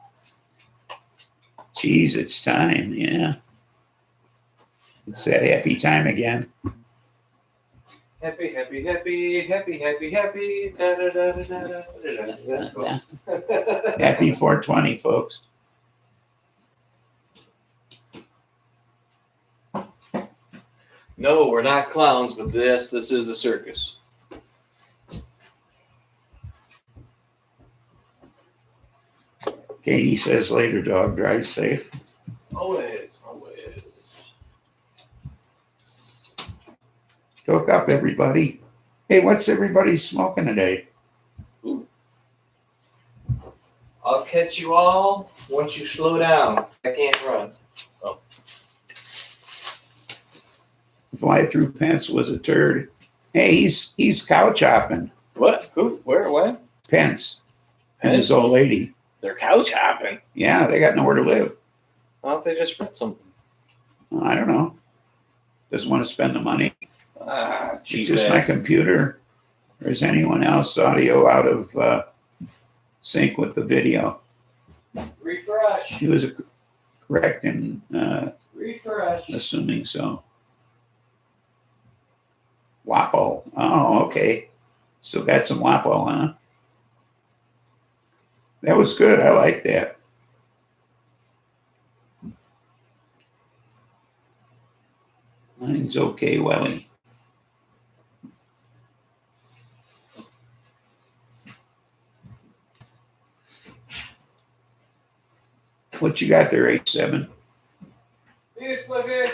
Geez, it's time. Yeah. It's that happy time again. Happy, happy, happy, happy, happy, happy. Da, da, da, da, da, da, da. Happy 420, folks. No, we're not clowns, but this is a circus. Katie says later, dog, drive safe. Always. Hook up, everybody. Hey, what's everybody smoking today? Ooh. I'll catch you all once you slow down. I can't run. Oh. Fly through Pence was a turd. Hey, he's cow chopping. What? Who? Where? What? Pence and his old lady. They're cow chopping. Yeah, they got nowhere to live. Why don't they just rent something? I don't know. Doesn't want to spend the money. Cheap Just my computer. Or is anyone else audio out of sync with the video? Refresh. He was correct in Refresh. assuming so. Wapo. Oh, okay. Still got some Wapo, huh? That was good. I like that. Mine's okay, Welly. What you got there, H7? See you, Spliffy.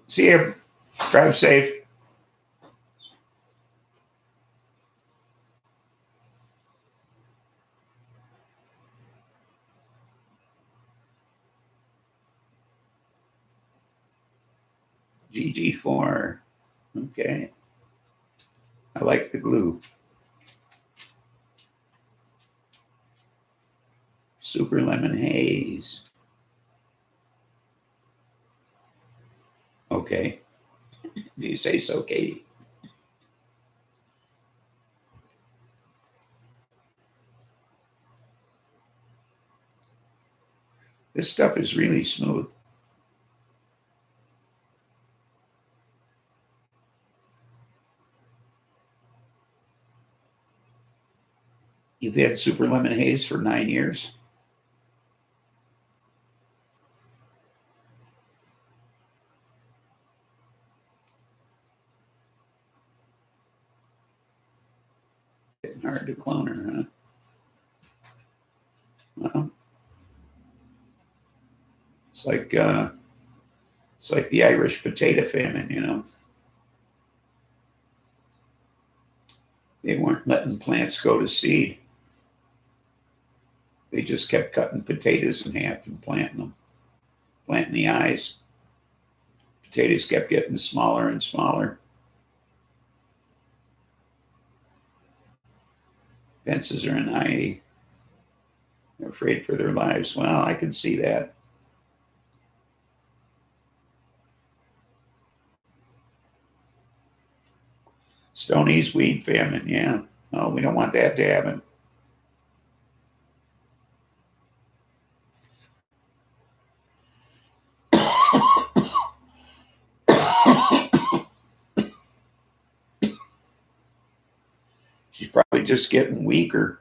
See you. Drive safe. GG4. Okay. I like the glue. Super lemon haze. Okay. If you say so, Katie. This stuff is really smooth. You've had super lemon haze for 9 years? Getting hard to clone her, huh? Well, it's like the Irish potato famine, you know. They weren't letting plants go to seed. They just kept cutting potatoes in half and planting them, planting the eyes. Potatoes kept getting smaller and smaller. Fences are in hiding. They're afraid for their lives. Well, I can see that. Stoney's weed famine, yeah. No, we don't want that to happen. She's probably just getting weaker.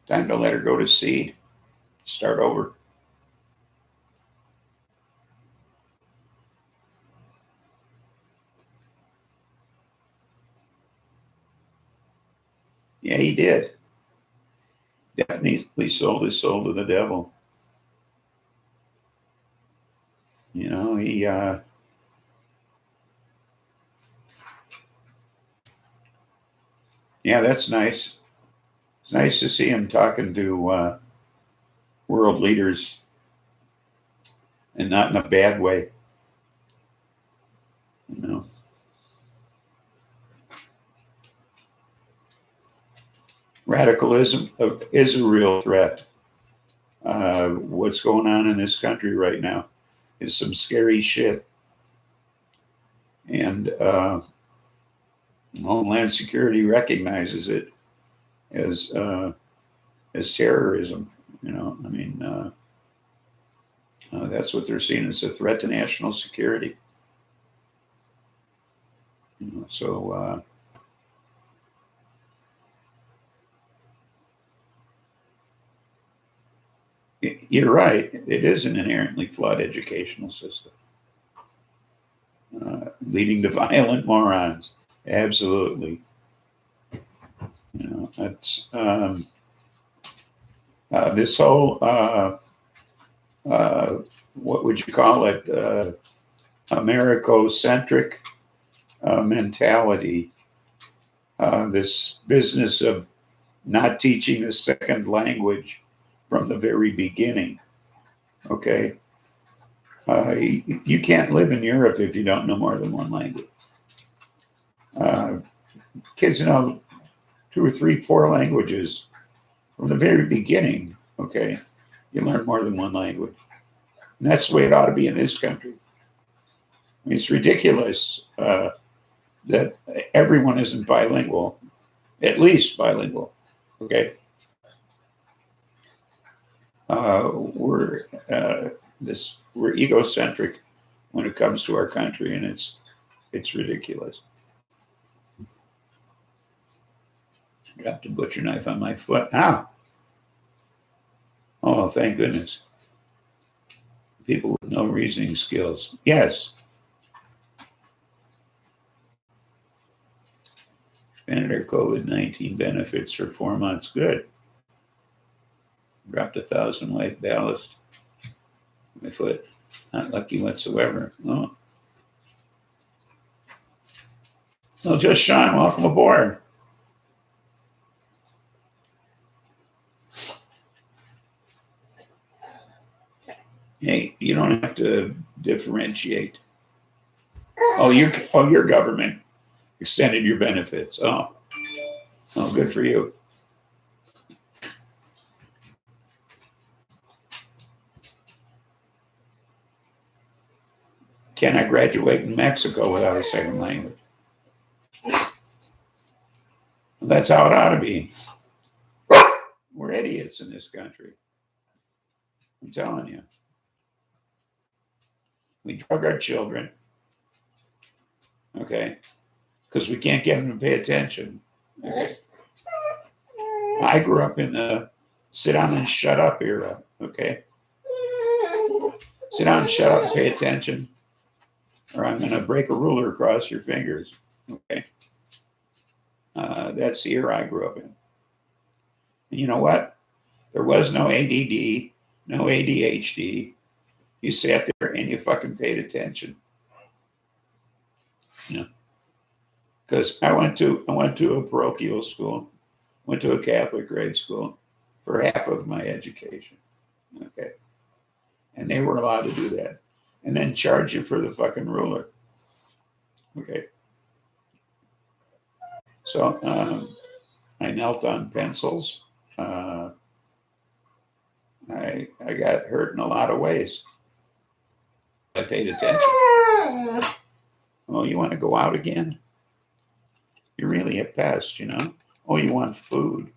Time to let her go to seed. Start over. Yeah, he did. Definitely sold his soul to the devil. You know, yeah, that's nice. It's nice to see him talking to world leaders and not in a bad way. You know, radicalism is a real threat. What's going on in this country right now is some scary shit. And Homeland Security recognizes it as terrorism. You know, I mean, that's what they're seeing as a threat to national security. You know, so you're right. It is an inherently flawed educational system, leading to violent morons. Absolutely. You know, that's this whole what would you call it? Americocentric mentality. This business of not teaching a second language from the very beginning. Okay. You can't live in Europe if you don't know more than one language. Kids know 2 or 3, 4 languages from the very beginning. Okay. You learn more than one language. And that's the way it ought to be in this country. I mean, it's ridiculous that everyone isn't bilingual, at least bilingual. Okay. We're egocentric when it comes to our country, and it's ridiculous. Dropped a butcher knife on my foot. Ow! Oh, thank goodness. People with no reasoning skills. Yes. Expanded our COVID-19 benefits for 4 months. Good. Dropped 1,000 white ballast. My foot. Not lucky whatsoever. Oh. No, just Sean. Welcome aboard. Hey, you don't have to differentiate. Oh, your government extended your benefits. Oh, good for you. cannot graduate in Mexico without a second language. That's how it ought to be. We're idiots in this country. I'm telling you. We drug our children, okay, because we can't get them to pay attention. Okay. I grew up in the sit down and shut up era, okay? Sit down and shut up and pay attention, or I'm going to break a ruler across your fingers, okay? That's the era I grew up in. And you know what? There was no ADD, no ADHD. You sat there and you fucking paid attention. Yeah. Because I went to a parochial school, went to a Catholic grade school for half of my education. Okay. And they were allowed to do that. And then charge you for the fucking ruler. Okay. So I knelt on pencils. I got hurt in a lot of ways. I paid attention. Oh, you want to go out again? You're really a pest, you know? Oh, you want food?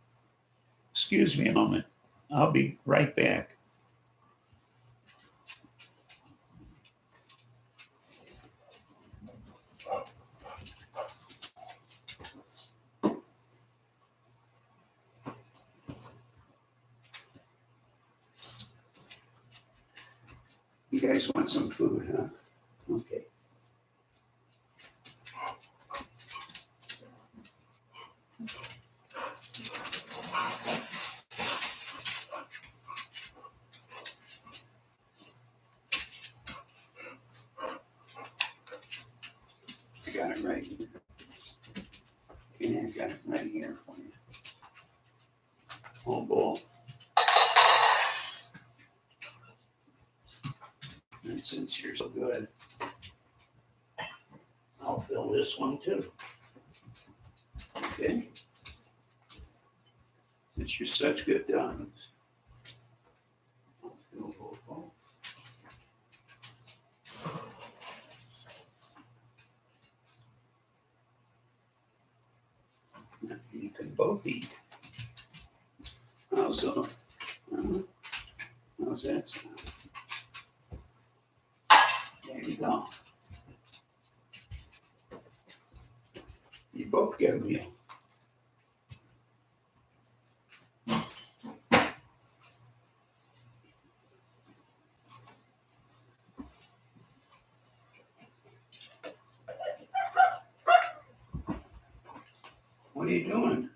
Excuse me a moment. I'll be right back. You guys want some food, huh? Okay. I got it right here. Okay, I got it right here for you. Whole bowl. And since you're so good, I'll fill this one too. Okay? Since you're such good dogs, I'll fill both bowls. You can both eat. How's that sound? There you go. You both get a meal. What are you doing?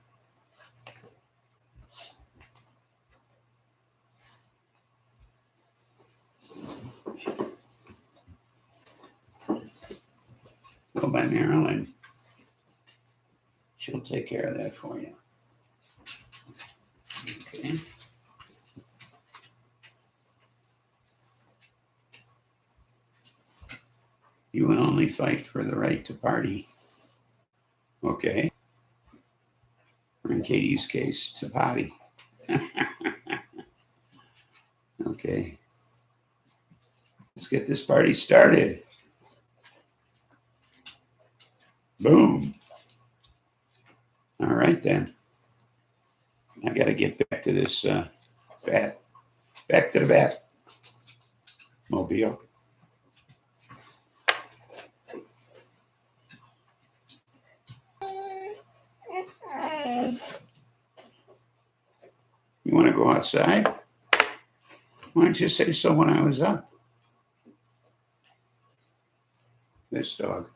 Go by Marilyn. She'll take care of that for you. Okay. You will only fight for the right to party. Okay. Or in Katie's case, to potty. Okay. Let's get this party started. Boom. All right, then. I got to get back to this bat. Back to the bat. Mobile. You want to go outside? Why didn't you say so when I was up? This dog.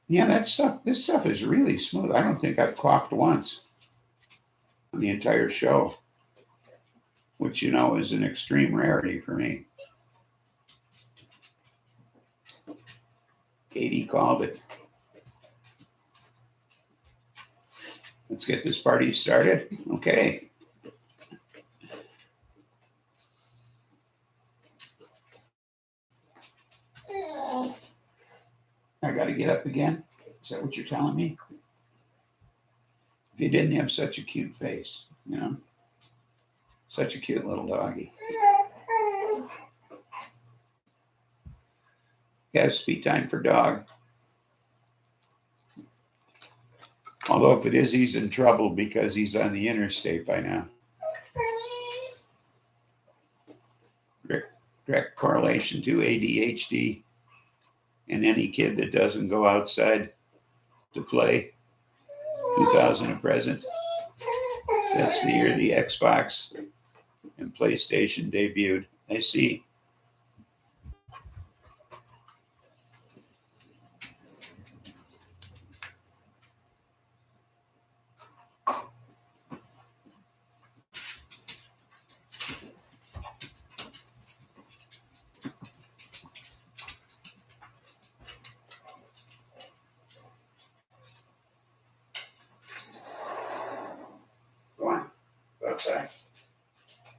Yeah, this stuff is really smooth. I don't think I've coughed once on the entire show, which, you know, is an extreme rarity for me. Katie called it. Let's get this party started. Okay. I got to get up again? Is that what you're telling me? If you didn't have such a cute face, you know? Such a cute little doggy. Yes, speed time for dog. Although if it is, he's in trouble because he's on the interstate by now. Direct correlation to ADHD and any kid that doesn't go outside to play. 2000 and present. That's the year the Xbox and PlayStation debuted. I see. Go on, go outside.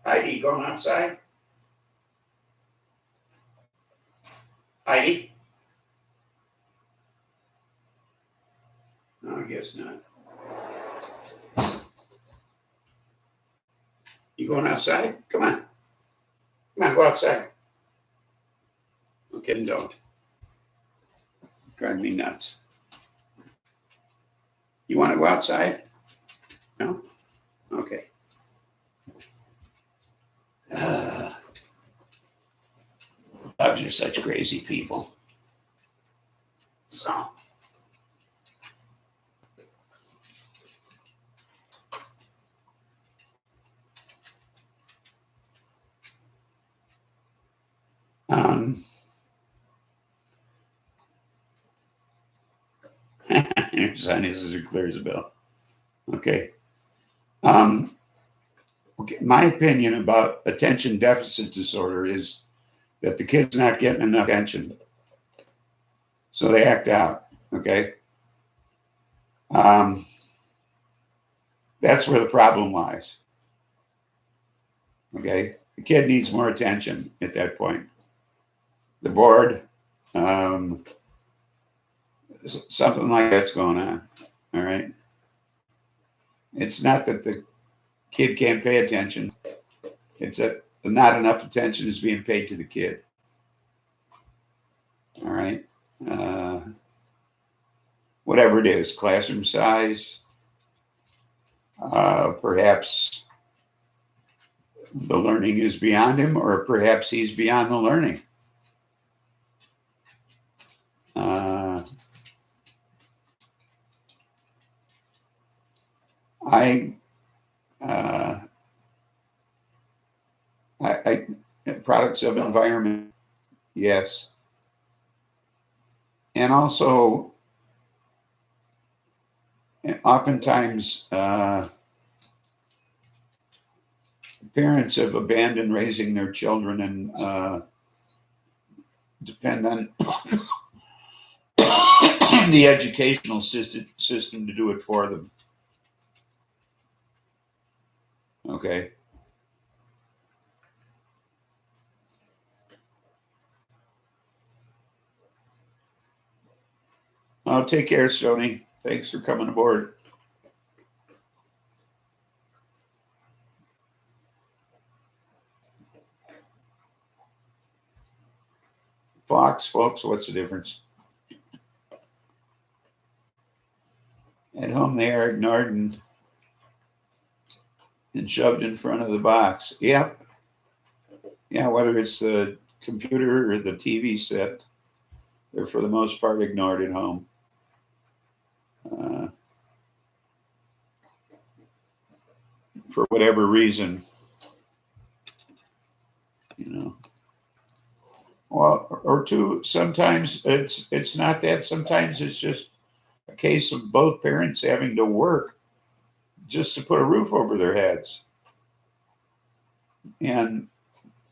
Heidi, going outside? Heidi? No, I guess not. You going outside? Come on. Come on, go outside. Okay, don't. Drive me nuts. You want to go outside? No? Okay. Dogs are such crazy people. So. Your son is as clear as a bell. Okay. Okay. My opinion about attention deficit disorder is that the kid's not getting enough attention, so they act out. Okay. That's where the problem lies. Okay. The kid needs more attention at that point. The board, something like that's going on. All right. It's not that the kid can't pay attention. It's that not enough attention is being paid to the kid. All right. Whatever it is, classroom size, perhaps the learning is beyond him, or perhaps he's beyond the learning. Products of environment, yes. And also, oftentimes, parents have abandoned raising their children and depend on the educational system to do it for them. Okay. I'll take care, Stoney. Thanks for coming aboard. Fox, folks, what's the difference? At home, they are ignored and shoved in front of the box. Yeah. Yeah, whether it's the computer or the TV set, they're for the most part ignored at home. For whatever reason, you know. Well, or two, sometimes it's not that. Sometimes it's just a case of both parents having to work just to put a roof over their heads. And,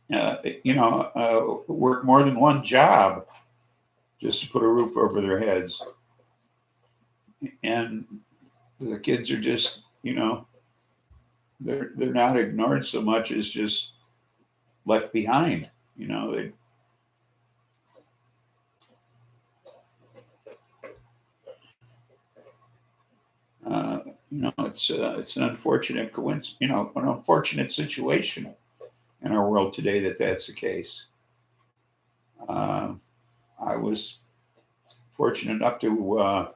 work more than one job just to put a roof over their heads. And the kids are just, they're not ignored so much as just left behind. They it's an unfortunate coincidence, an unfortunate situation in our world today that that's the case. I was fortunate enough to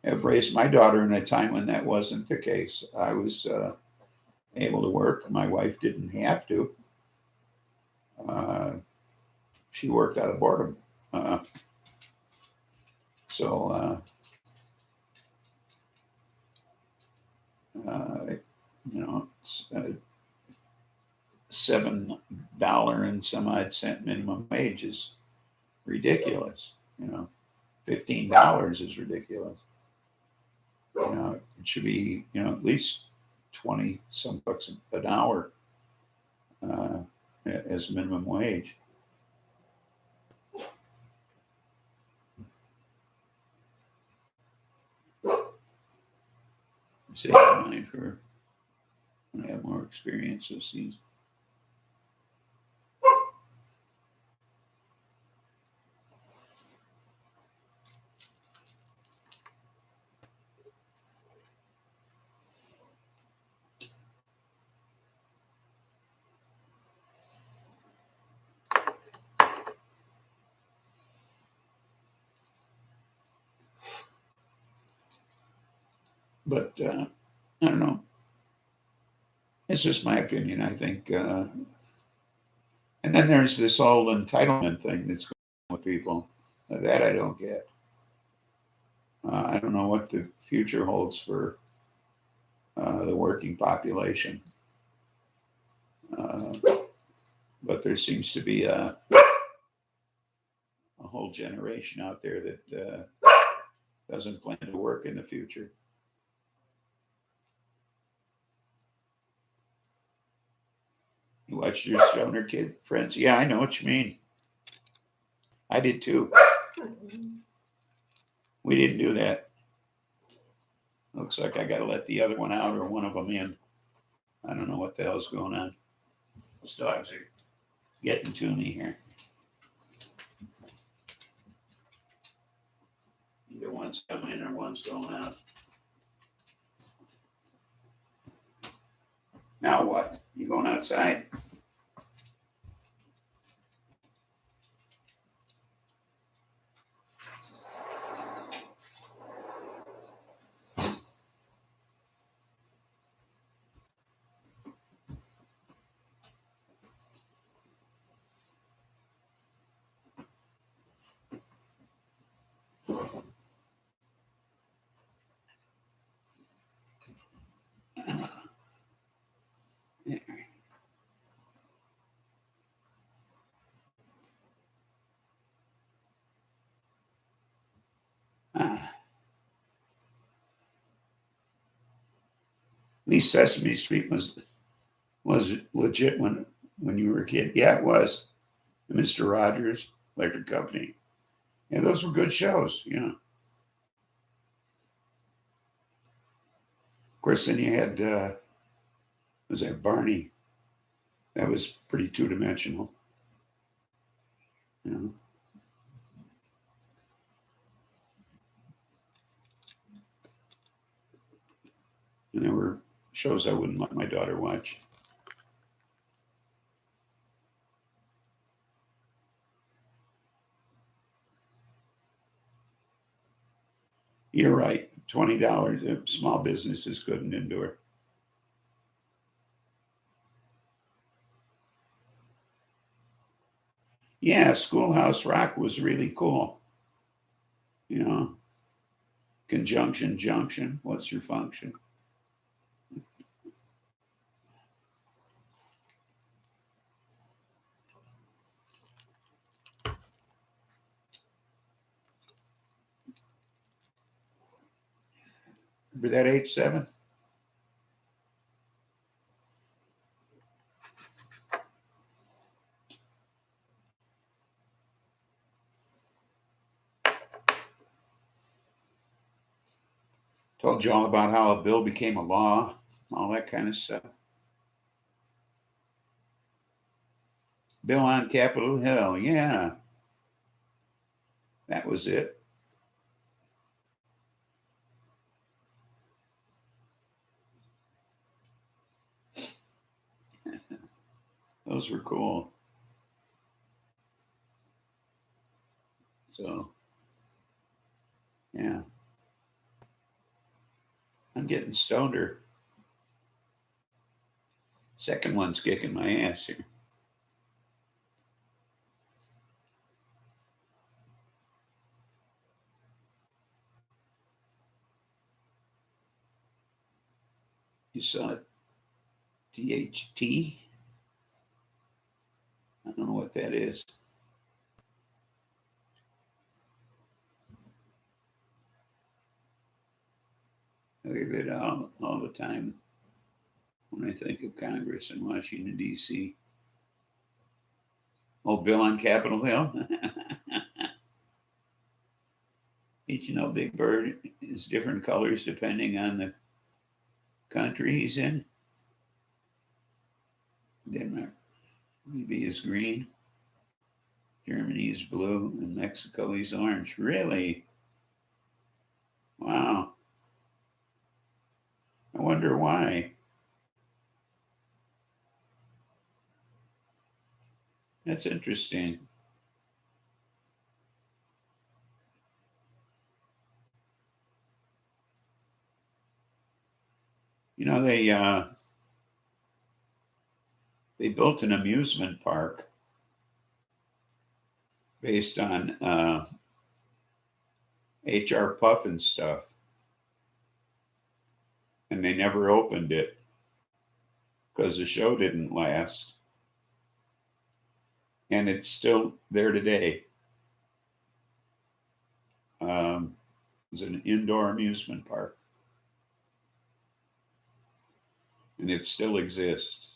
have raised my daughter in a time when that wasn't the case. I was able to work. My wife didn't have to. She worked out of boredom. So, it's $7 and some odd cent minimum wage is ridiculous. $15 is ridiculous. It should be, at least 20 some bucks an hour as minimum wage. Save money for when I have more experience with these. But I don't know. It's just my opinion. I think, and then there's this whole entitlement thing that's going on with people that I don't get. I don't know what the future holds for the working population, but there seems to be a whole generation out there that doesn't plan to work in the future. You watched your stoner kid friends? Yeah, I know what you mean. I did too. We didn't do that. Looks like I got to let the other one out or one of them in. I don't know what the hell's going on. Those dogs are getting to me here. Either one's coming in or one's going out. Now what? You going outside? At least Sesame Street was legit when you were a kid. Yeah, it was. Mr. Rogers, Electric Company. Yeah, those were good shows, Of course, then you had, was that Barney? That was pretty two-dimensional. And there were shows I wouldn't let my daughter watch. You're right. $20, small businesses couldn't endure. Yeah, Schoolhouse Rock was really cool. Conjunction, junction. What's your function? Remember that H7? Told you all about how a bill became a law, all that kind of stuff. Bill on Capitol Hill, yeah. That was it. Those were cool. So, yeah. I'm getting stoneder. Second one's kicking my ass here. You saw it? DHT? I don't know what that is. I leave it all the time when I think of Congress in Washington, D.C. Oh, Bill on Capitol Hill? Did you know Big Bird is different colors depending on the country he's in? Denmark maybe is green, Germany is blue, and Mexico is orange. Really? Wow. I wonder why. That's interesting. You know, they built an amusement park based on H.R. Puffin stuff, and they never opened it because the show didn't last, and it's still there today. It's an indoor amusement park, and it still exists,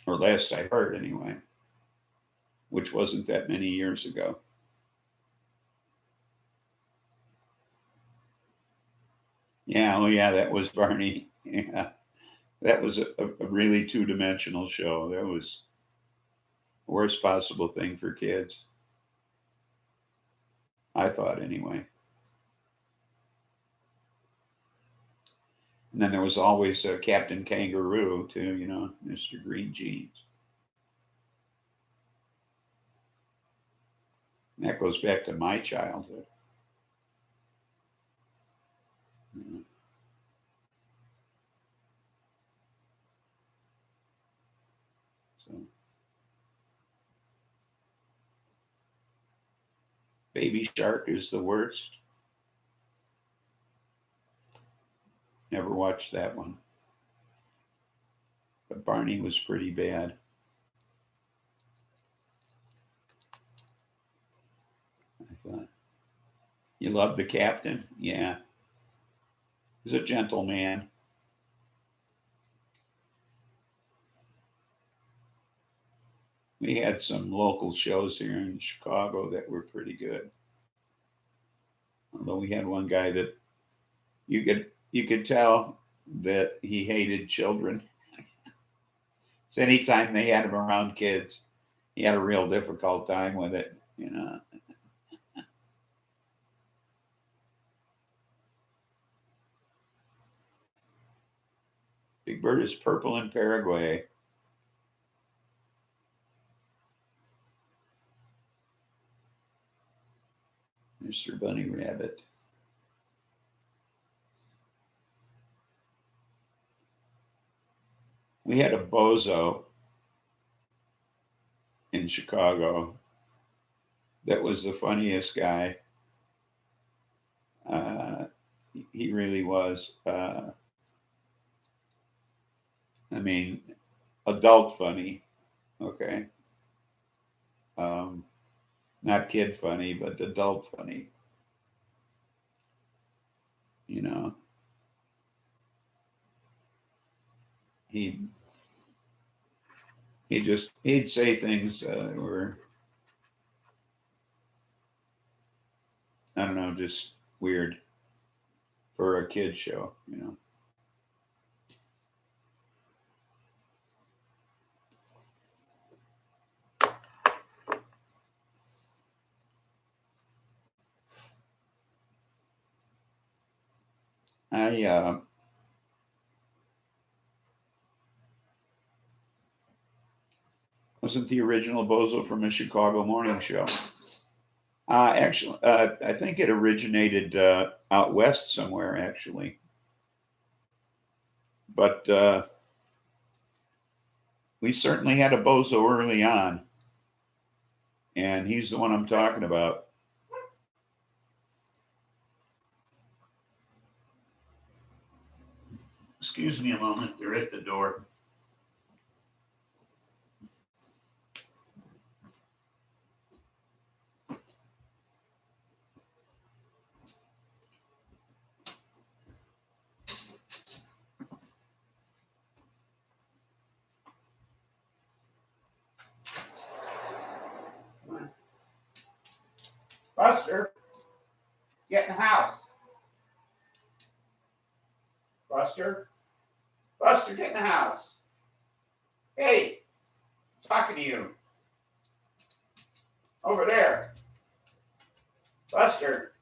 or last I heard anyway, which wasn't that many years ago. Yeah, oh yeah, that was Barney. Yeah, that was a really two-dimensional show. That was the worst possible thing for kids, I thought anyway. And then there was always Captain Kangaroo too, you know, Mr. Green Jeans. And that goes back to my childhood. Yeah. So, Baby Shark is the worst. Never watched that one. But Barney was pretty bad. I thought. You loved the captain? Yeah. He was a gentleman. We had some local shows here in Chicago that were pretty good. Although we had one guy that you could tell that he hated children. So anytime they had him around kids, he had a real difficult time with it, you know. Big Bird is purple in Paraguay. Mr. Bunny Rabbit. We had a bozo in Chicago that was the funniest guy. He really was. I mean, adult funny, okay? Not kid funny, but adult funny. You know, he'd say things that were, I don't know, just weird for a kid show, you know. I Wasn't the original bozo from a Chicago morning show. Actually, I think it originated out west somewhere, actually. But we certainly had a bozo early on. And he's the one I'm talking about. Excuse me a moment. They're at the door. Buster, get in the house. Buster, Buster, get in the house. Hey, I'm talking to you. Over there. Buster,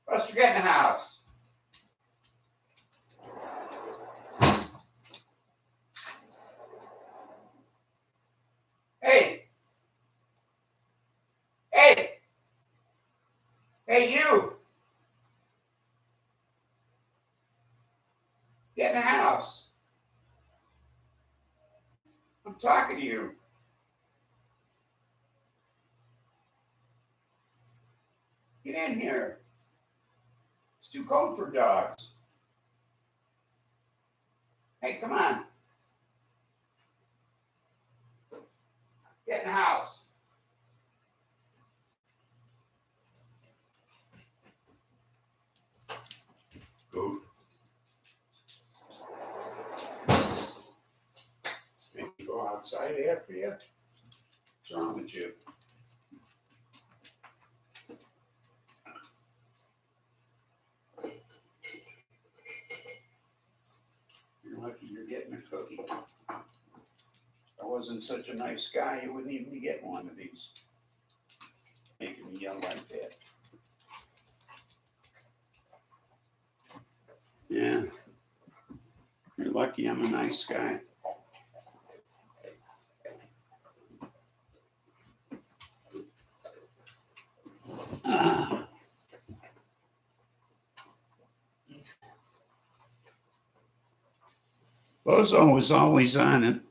Buster, get in the house. Hey, hey, hey, you. Get in the house. I'm talking to you. Get in here. It's too cold for dogs. Hey, come on. Get in the house. Go. Make you go outside after you. What's wrong with you? You're lucky you're getting a cookie. If I wasn't such a nice guy, you wouldn't even be getting one of these. Making me yell like that. Yeah. You're lucky I'm a nice guy. Bozo was always on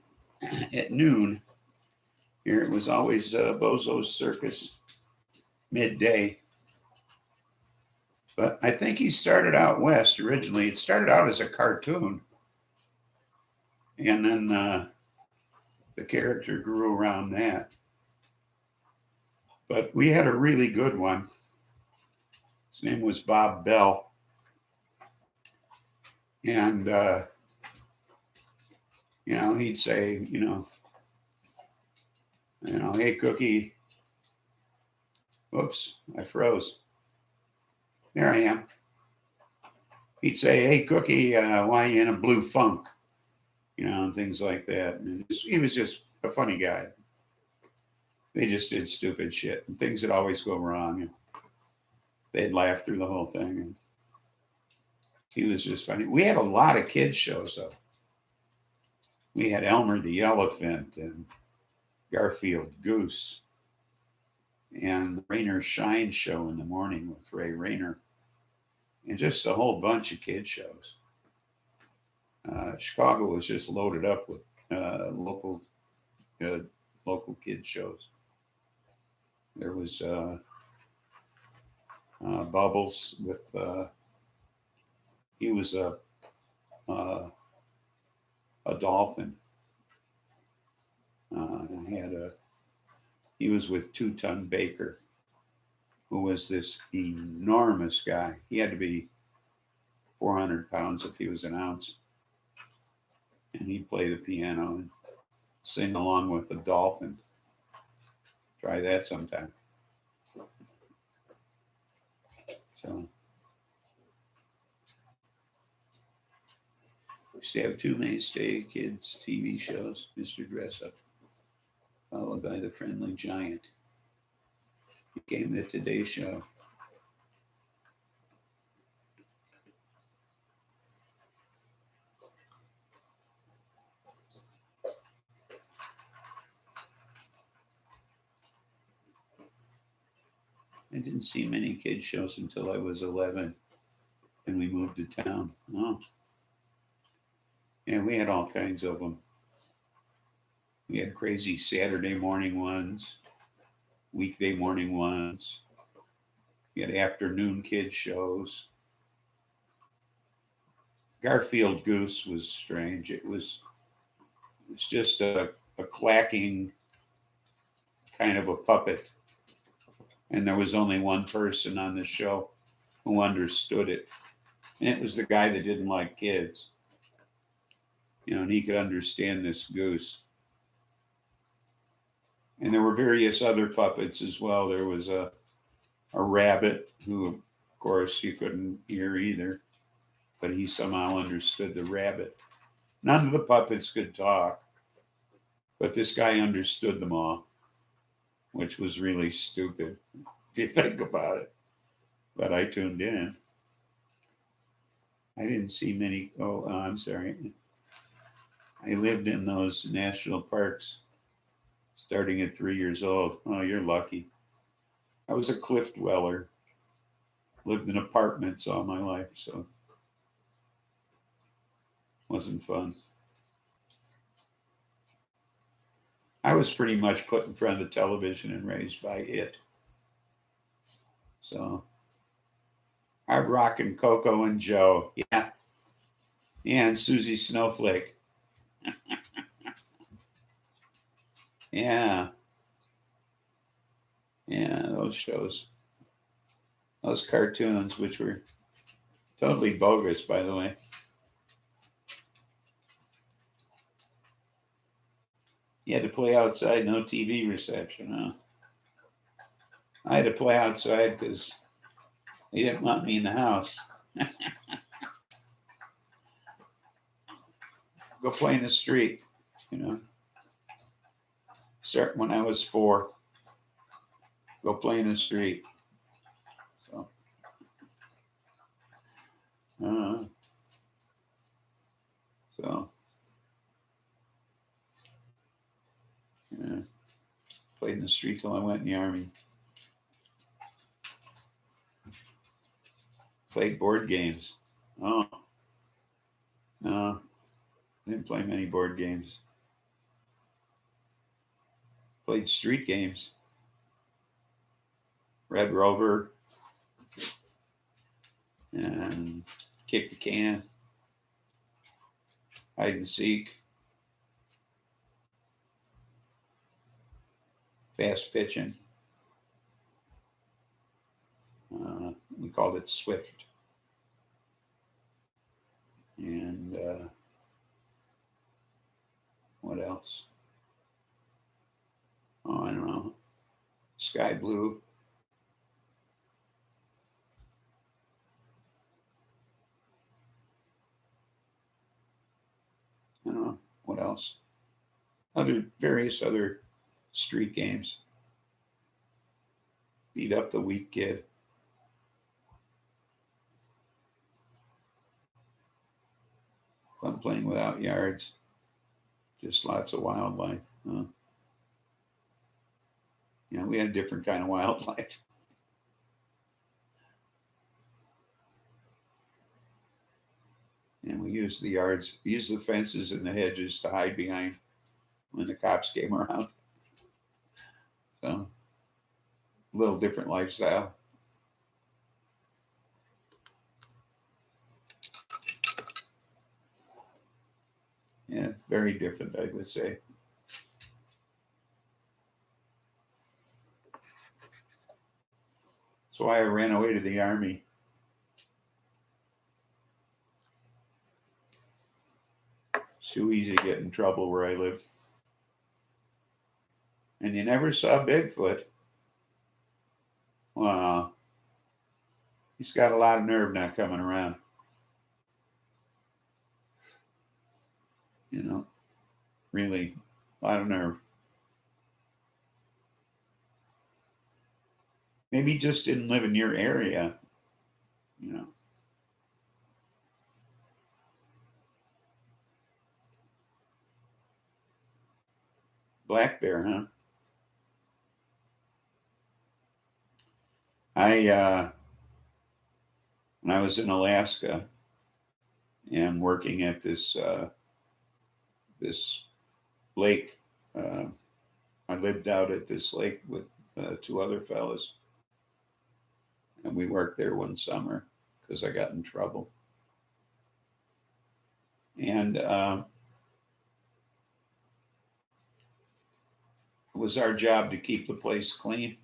at noon. Here it was always Bozo's Circus midday. But I think he started out west originally. It started out as a cartoon. And then the character grew around that. But we had a really good one. His name was Bob Bell. And, he'd say, hey, Cookie. Whoops, I froze. There I am. He'd say, hey, Cookie, why you in a blue funk? And things like that. And he was just a funny guy. They just did stupid shit. And things would always go wrong. And they'd laugh through the whole thing. And he was just funny. We had a lot of kids shows, though. We had Elmer the Elephant and Garfield Goose and the Rainer Shine show in the morning with Ray Rayner, and just a whole bunch of kid shows. Chicago was just loaded up with local kid shows. There was Bubbles with he was a dolphin. He was with 2-Ton Baker, who was this enormous guy. He had to be 400 pounds if he was an ounce. And he'd play the piano and sing along with the dolphin. Try that sometime. So we used to have 2 mainstay kids TV shows, Mr. Dress Up, followed by The Friendly Giant. Became the Today Show. I didn't see many kids shows until I was 11 and we moved to town. Oh, yeah, we had all kinds of them. We had crazy Saturday morning ones, weekday morning ones. We had afternoon kid shows. Garfield Goose was strange. It's just a clacking kind of a puppet. And there was only one person on the show who understood it. And it was the guy that didn't like kids. And he could understand this goose. And there were various other puppets as well. There was a rabbit who, of course, you couldn't hear either, but he somehow understood the rabbit. None of the puppets could talk, but this guy understood them all, which was really stupid if you think about it. But I tuned in. I didn't see many. I'm sorry. I lived in those national parks starting at 3 years old. Oh, you're lucky. I was a cliff dweller, lived in apartments all my life, so it wasn't fun. I was pretty much put in front of the television and raised by it. So, Hard Rock and Coco and Joe. Yeah. And Susie Snowflake. Yeah. Yeah, those shows. Those cartoons, which were totally bogus, by the way. You had to play outside, no TV reception, huh? I had to play outside because they didn't want me in the house. Go play in the street, Start when I was 4. Go play in the street. So, yeah, played in the street till I went in the Army. Played board games. Oh, no, didn't play many board games. Played street games. Red Rover and Kick the Can, hide and seek, fast pitching. We called it Swift. And what else? Oh, I don't know. Sky Blue. I don't know. What else? Various other street games. Beat up the weak kid. Fun playing without yards. Just lots of wildlife. Yeah, we had a different kind of wildlife. And we used the yards, used the fences and the hedges to hide behind when the cops came around. So, a little different lifestyle. Yeah, very different, I would say. That's why I ran away to the Army. It's too easy to get in trouble where I lived. And you never saw Bigfoot. Wow. He's got a lot of nerve not coming around. Really, a lot of nerve. Maybe he just didn't live in your area, Black bear, huh? When I was in Alaska and working at this lake, I lived out at this lake with two other fellas, and we worked there one summer because I got in trouble. And it was our job to keep the place clean.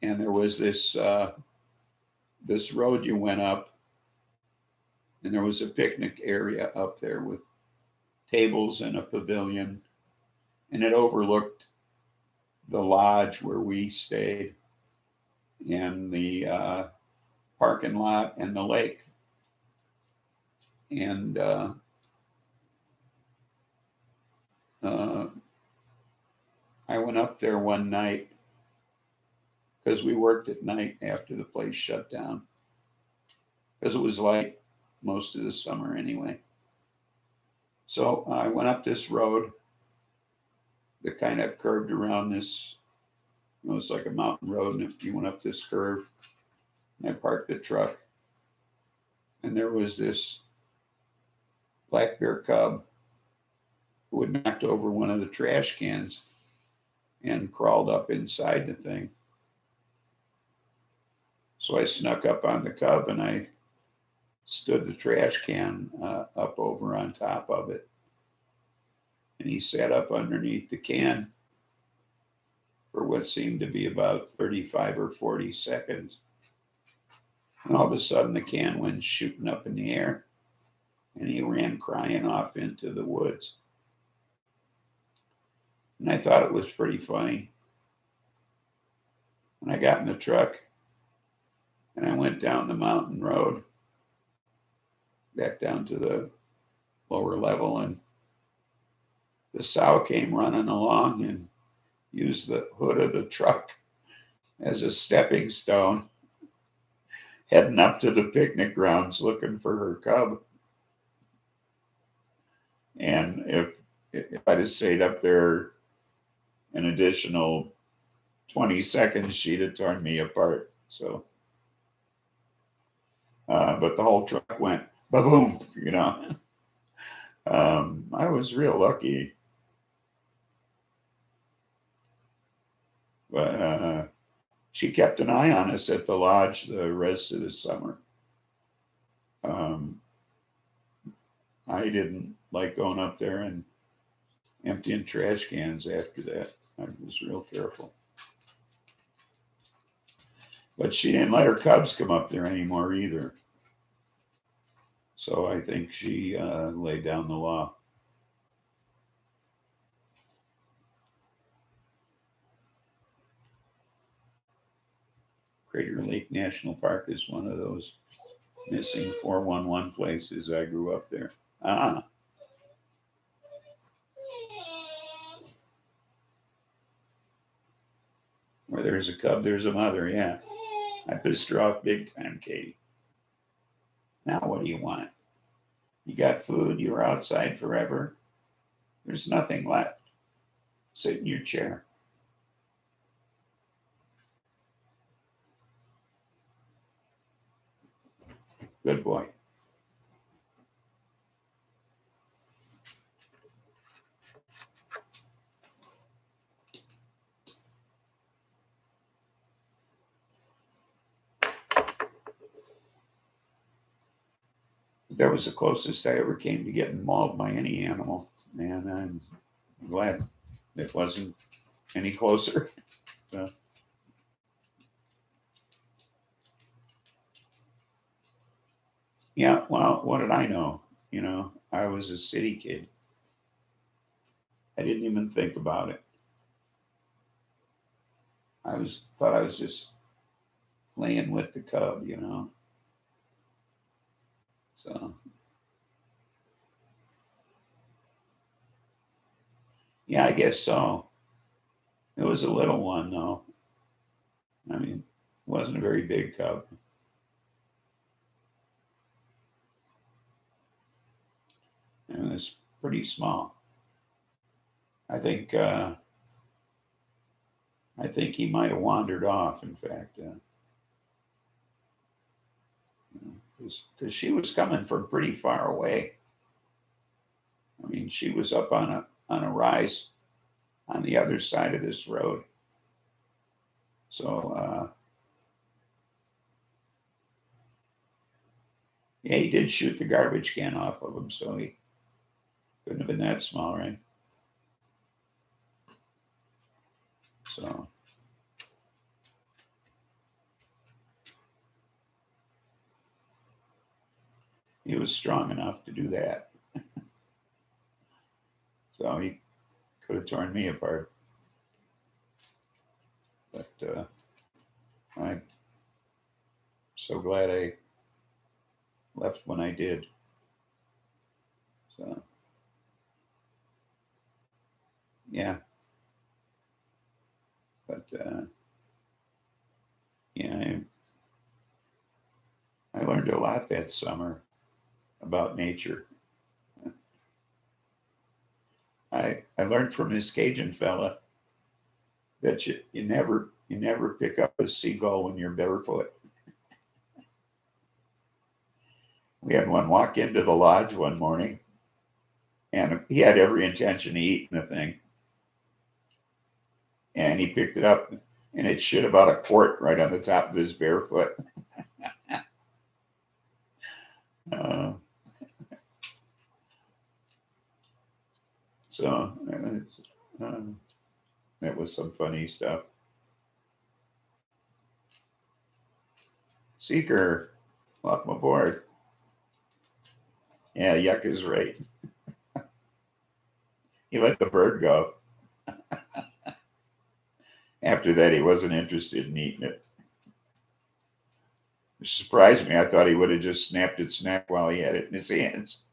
And there was this road you went up, and there was a picnic area up there with tables and a pavilion, and it overlooked the lodge where we stayed and the parking lot and the lake. And I went up there one night because we worked at night after the place shut down, because it was light most of the summer anyway. So I went up this road that kind of curved around this, it was like a mountain road, and if you went up this curve, and I parked the truck, and there was this black bear cub who had knocked over one of the trash cans and crawled up inside the thing. So I snuck up on the cub and I stood the trash can up over on top of it. And he sat up underneath the can for what seemed to be about 35 or 40 seconds. And all of a sudden the can went shooting up in the air and he ran crying off into the woods. And I thought it was pretty funny. When I got in the truck and I went down the mountain road, back down to the lower level, and the sow came running along and used the hood of the truck as a stepping stone, heading up to the picnic grounds looking for her cub. And if I'd have stayed up there an additional 20 seconds, she'd have torn me apart. So, but the whole truck went ba-boom, you know. I was real lucky. But she kept an eye on us at the lodge the rest of the summer. I didn't like going up there and emptying trash cans after that. I was real careful. But she didn't let her cubs come up there anymore either. So I think she laid down the law. Crater Lake National Park is one of those missing 411 places. I grew up there. Where there's a cub, there's a mother. Yeah. I pissed her off big time, Katie. Now what do you want? You got food, you were outside forever. There's nothing left. Sit in your chair. Good boy. That was the closest I ever came to getting mauled by any animal. And I'm glad it wasn't any closer. So. Yeah, well, what did I know? You know, I was a city kid. I didn't even think about it. Thought I was just playing with the cub, you know. So yeah, I guess so. It was a little one though. I mean, it wasn't a very big cub. And it was pretty small. I think I think he might have wandered off, in fact. Because she was coming from pretty far away. I mean, she was up on a rise on the other side of this road. So, yeah, he did shoot the garbage can off of him, so he couldn't have been that small, right? So, he was strong enough to do that. So he could have torn me apart. But I'm so glad I left when I did. So, yeah. But, yeah, I learned a lot that summer about nature. I learned from this Cajun fella that you never pick up a seagull when you're barefoot. We had one walk into the lodge one morning, and he had every intention of eating the thing. And he picked it up, and it shit about a quart right on the top of his bare foot. So that was some funny stuff. Seeker, welcome aboard. Yeah, Yuck is right. He let the bird go. After that, he wasn't interested in eating it. It surprised me. I thought he would have just snapped its neck while he had it in his hands.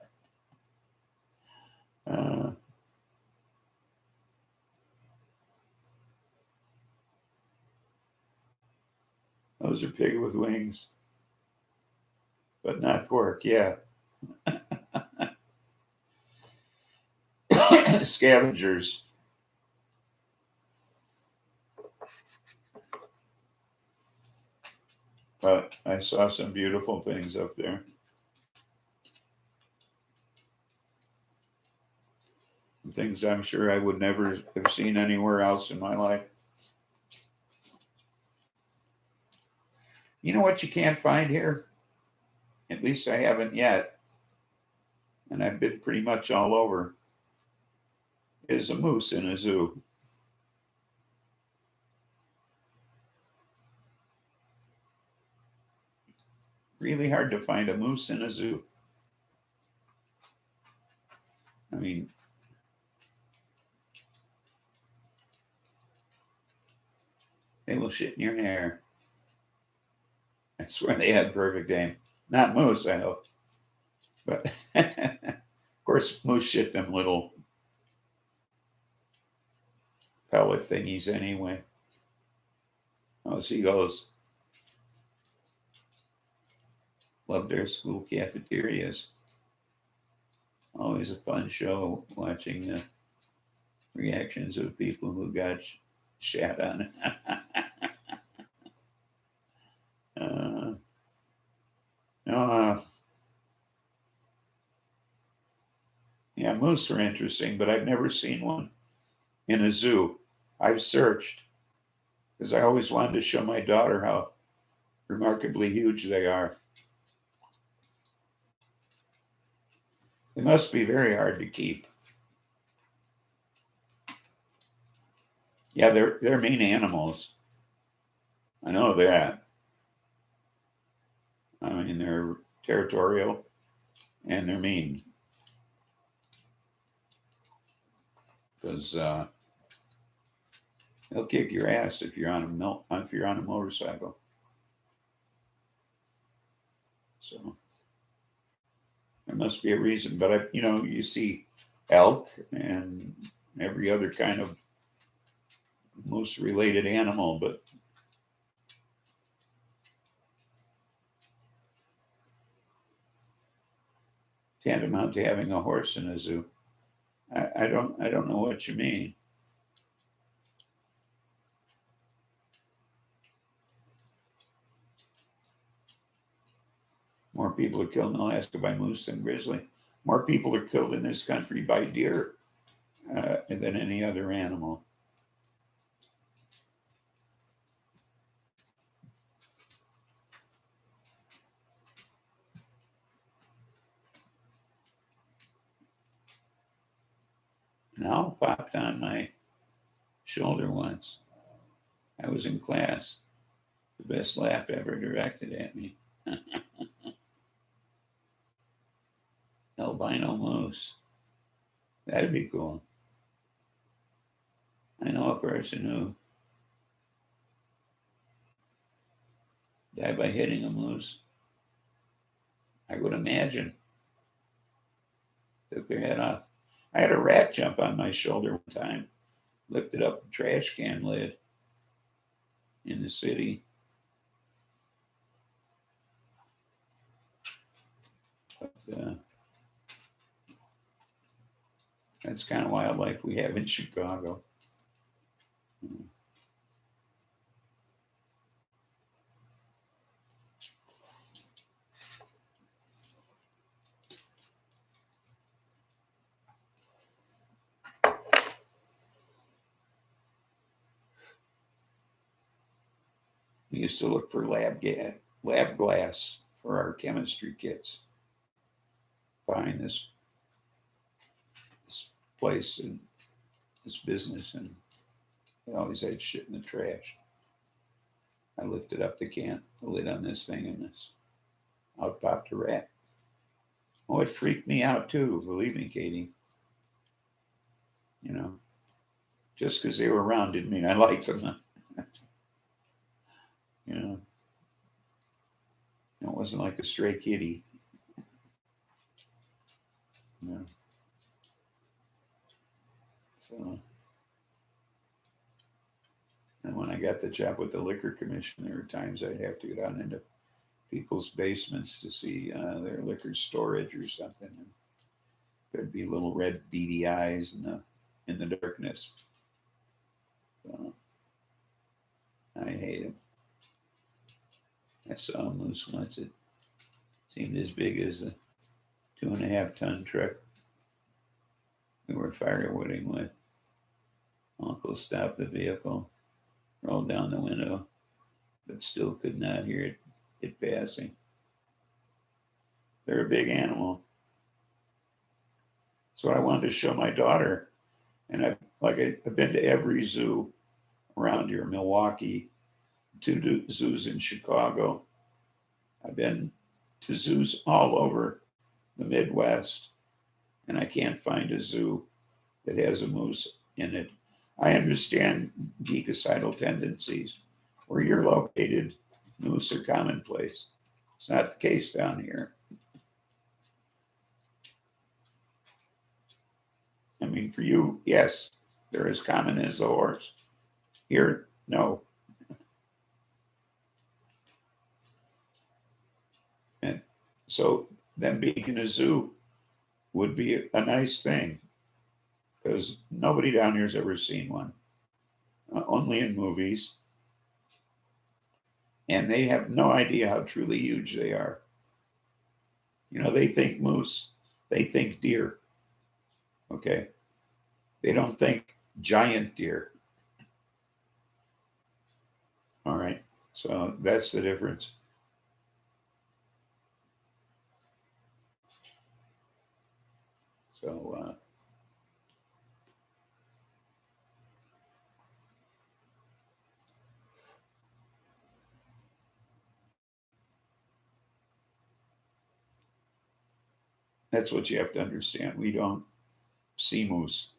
Those are pig with wings, but not pork. Yeah. Scavengers. But I saw some beautiful things up there. Things I'm sure I would never have seen anywhere else in my life. You know what you can't find here? At least I haven't yet. And I've been pretty much all over. Is a moose in a zoo. Really hard to find a moose in a zoo. I mean, they will shit in your hair. I swear they had perfect aim. Not moose, I hope. But of course, moose shit them little pellet thingies anyway. Oh, seagulls love their school cafeterias. Always a fun show watching the reactions of people who got shat on. Yeah, moose are interesting, but I've never seen one in a zoo. I've searched because I always wanted to show my daughter how remarkably huge they are. They must be very hard to keep. Yeah, they're mean animals. I know that. I mean, they're territorial and they're mean. Because they'll kick your ass if you're on a motorcycle. So there must be a reason. But you see elk and every other kind of moose-related animal, but tantamount to having a horse in a zoo. I don't know what you mean. people are killed in Alaska by moose than grizzly. More people are killed in this country by deer than any other animal. An owl popped on my shoulder once. I was in class. The best laugh ever directed at me. Albino moose. That'd be cool. I know a person who died by hitting a moose. I would imagine took their head off. I had a rat jump on my shoulder one time, lifted up a trash can lid in the city. But, that's kind of wildlife we have in Chicago. We used to look for lab glass for our chemistry kits behind this place and this business, and they always had shit in the trash. I lifted up the lid on this thing, and out popped a rat. Oh, it freaked me out too, believe me, Katie. You know, just because they were around didn't mean I liked them. You know, it wasn't like a stray kitty. You know. So, and when I got the job with the liquor commission, there were times I'd have to go down into people's basements to see their liquor storage or something. And there'd be little red beady eyes in the darkness. So, I hate them. I saw a moose once. It seemed as big as a 2.5-ton truck we were firewooding with. Uncle stopped the vehicle, rolled down the window, but still could not hear it passing. They're a big animal. That's what I wanted to show my daughter. And I've been to every zoo around here, Milwaukee, 2 zoos in Chicago. I've been to zoos all over the Midwest, and I can't find a zoo that has a moose in it. I understand geekicidal tendencies. Where you're located, moose are commonplace. It's not the case down here. I mean, for you, yes, they're as common as the horse. Here, no. And so them being in a zoo would be a nice thing, because nobody down here has ever seen one, only in movies. And they have no idea how truly huge they are. You know, they think moose, they think deer. Okay. They don't think giant deer. All right. So that's the difference. So, that's what you have to understand. We don't see moose.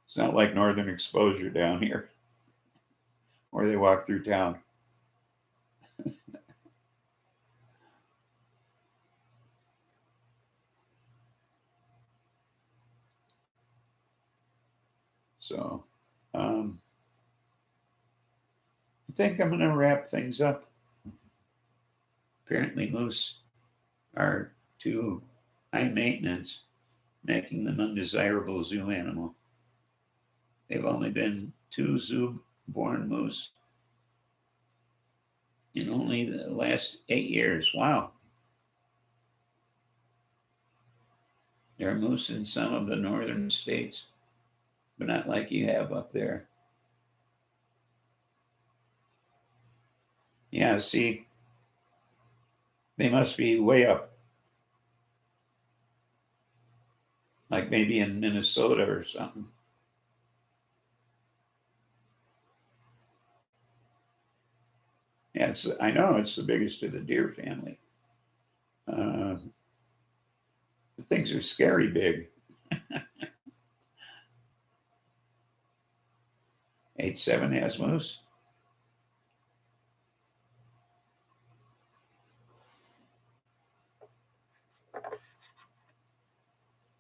It's not like northern exposure down here where they walk through town. So, I think I'm going to wrap things up. Apparently, moose are too high maintenance, making them undesirable zoo animal. they've only been 2 zoo-born moose in only the last 8 years. Wow. There are moose in some of the northern states, but not like you have up there. Yeah, see, they must be way up, like maybe in Minnesota or something. Yeah, I know it's the biggest of the deer family. The things are scary big. 8.7 has moose.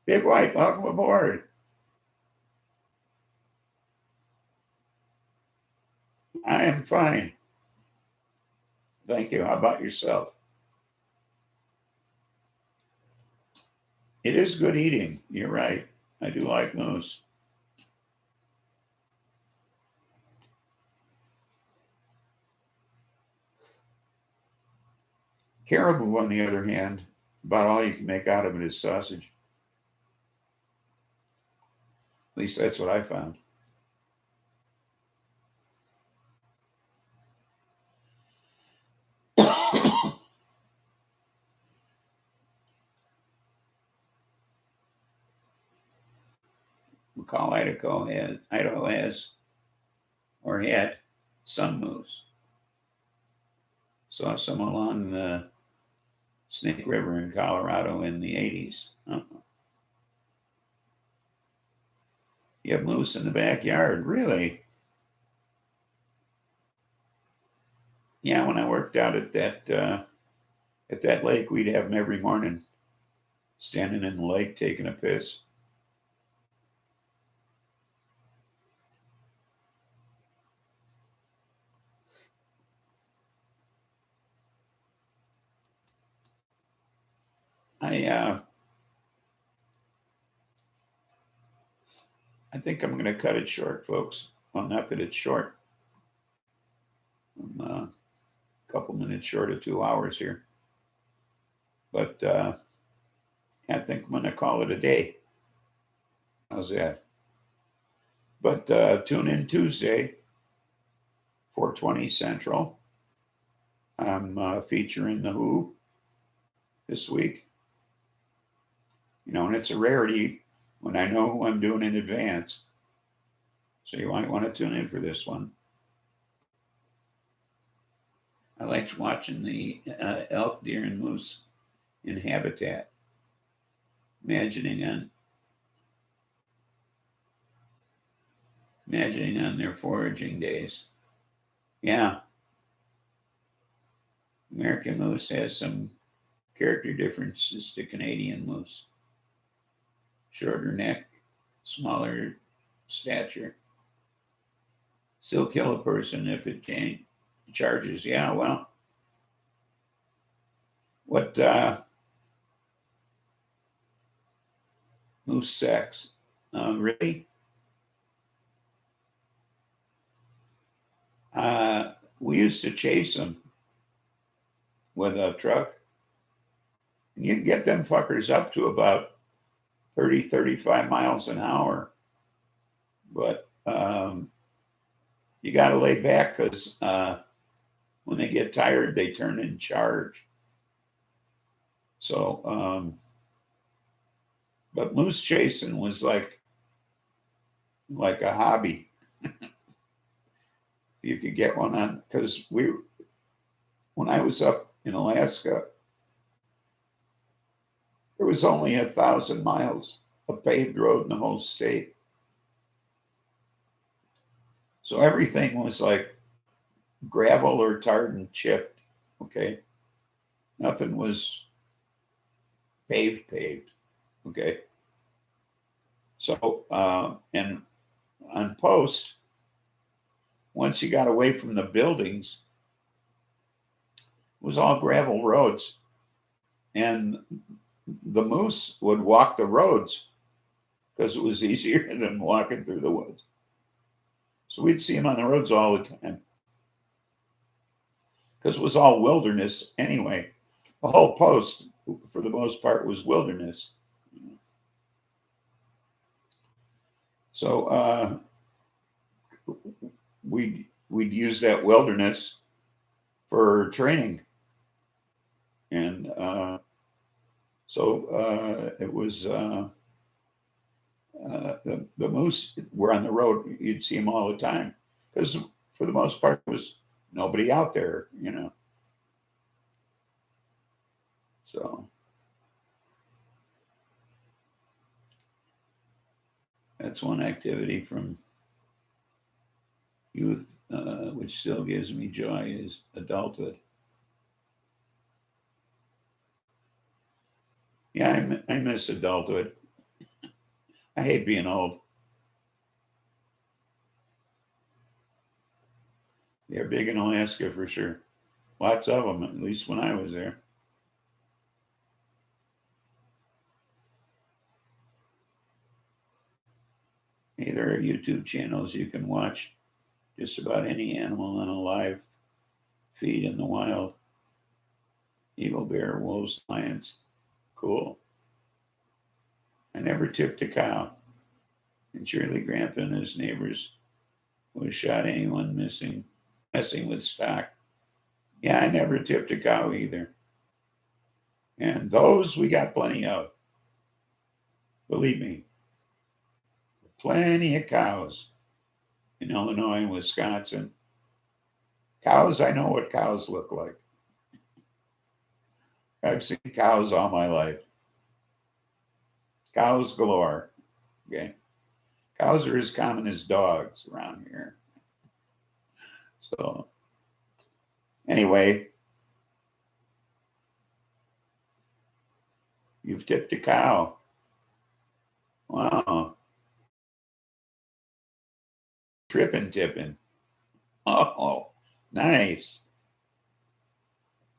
Big White, welcome aboard. I am fine. Thank you. How about yourself? It is good eating. You're right. I do like moose. Caribou, on the other hand, about all you can make out of it is sausage. At least that's what I found. McCall, Idaho has or had some moose. Saw some along the Snake River in Colorado in the 80s. You have moose in the backyard, really? Yeah, when I worked out at that lake, we'd have them every morning, standing in the lake taking a piss. I think I'm going to cut it short, folks. Well, not that it's short. I'm a couple minutes short of 2 hours here. But I think I'm going to call it a day. How's that? But tune in Tuesday, 4:20 Central. I'm featuring The Who this week. You know, and it's a rarity when I know who I'm doing in advance. So you might want to tune in for this one. I liked watching the elk, deer, and moose in habitat. Imagining on their foraging days. Yeah. American moose has some character differences to Canadian moose. Shorter neck, smaller stature. Still kill a person if it charges. Yeah, well, what moose sex? Really? We used to chase them with a truck. And you can get them fuckers up to about 30, 35 miles an hour. But you got to lay back because when they get tired, they turn and charge. So, but moose chasing was like a hobby. You could get one on, because when I was up in Alaska, there was only 1,000 miles of paved road in the whole state. So everything was like gravel or tarred and chipped. Okay. Nothing was paved. Okay. So, and on post, once you got away from the buildings, it was all gravel roads. And the moose would walk the roads because it was easier than walking through the woods. So we'd see them on the roads all the time because it was all wilderness anyway. The whole post, for the most part, was wilderness. So we'd use that wilderness for training, and so it was the moose were on the road. You'd see them all the time because for the most part, there was nobody out there, you know. So that's one activity from youth, which still gives me joy, is adulthood. Yeah, I miss adulthood. I hate being old. They're big in Alaska for sure. Lots of them, at least when I was there. Hey, there are YouTube channels you can watch just about any animal on a live feed in the wild. Eagle, bear, wolves, lions. Cool. I never tipped a cow. And surely Grandpa and his neighbors would have shot anyone messing with stock. Yeah, I never tipped a cow either. And those we got plenty of. Believe me, plenty of cows in Illinois and Wisconsin. Cows, I know what cows look like. I've seen cows all my life. Cows galore. Okay. Cows are as common as dogs around here. So, anyway, you've tipped a cow. Wow. Tipping. Oh, nice.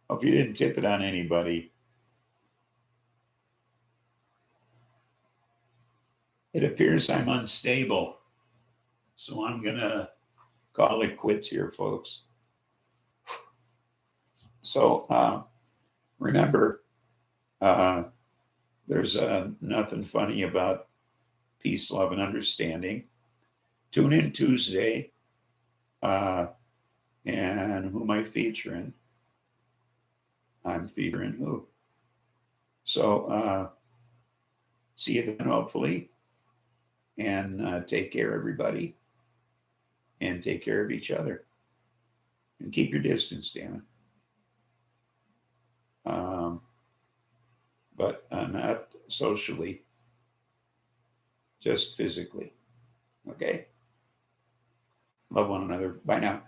Hope you didn't tip it on anybody. It appears I'm unstable. So I'm going to call it quits here, folks. So remember, there's nothing funny about peace, love, and understanding. Tune in Tuesday. And who am I featuring? I'm featuring who? So see you then, hopefully. And take care, everybody. And take care of each other. And keep your distance, damn it. But not socially, just physically. Okay? Love one another. Bye now.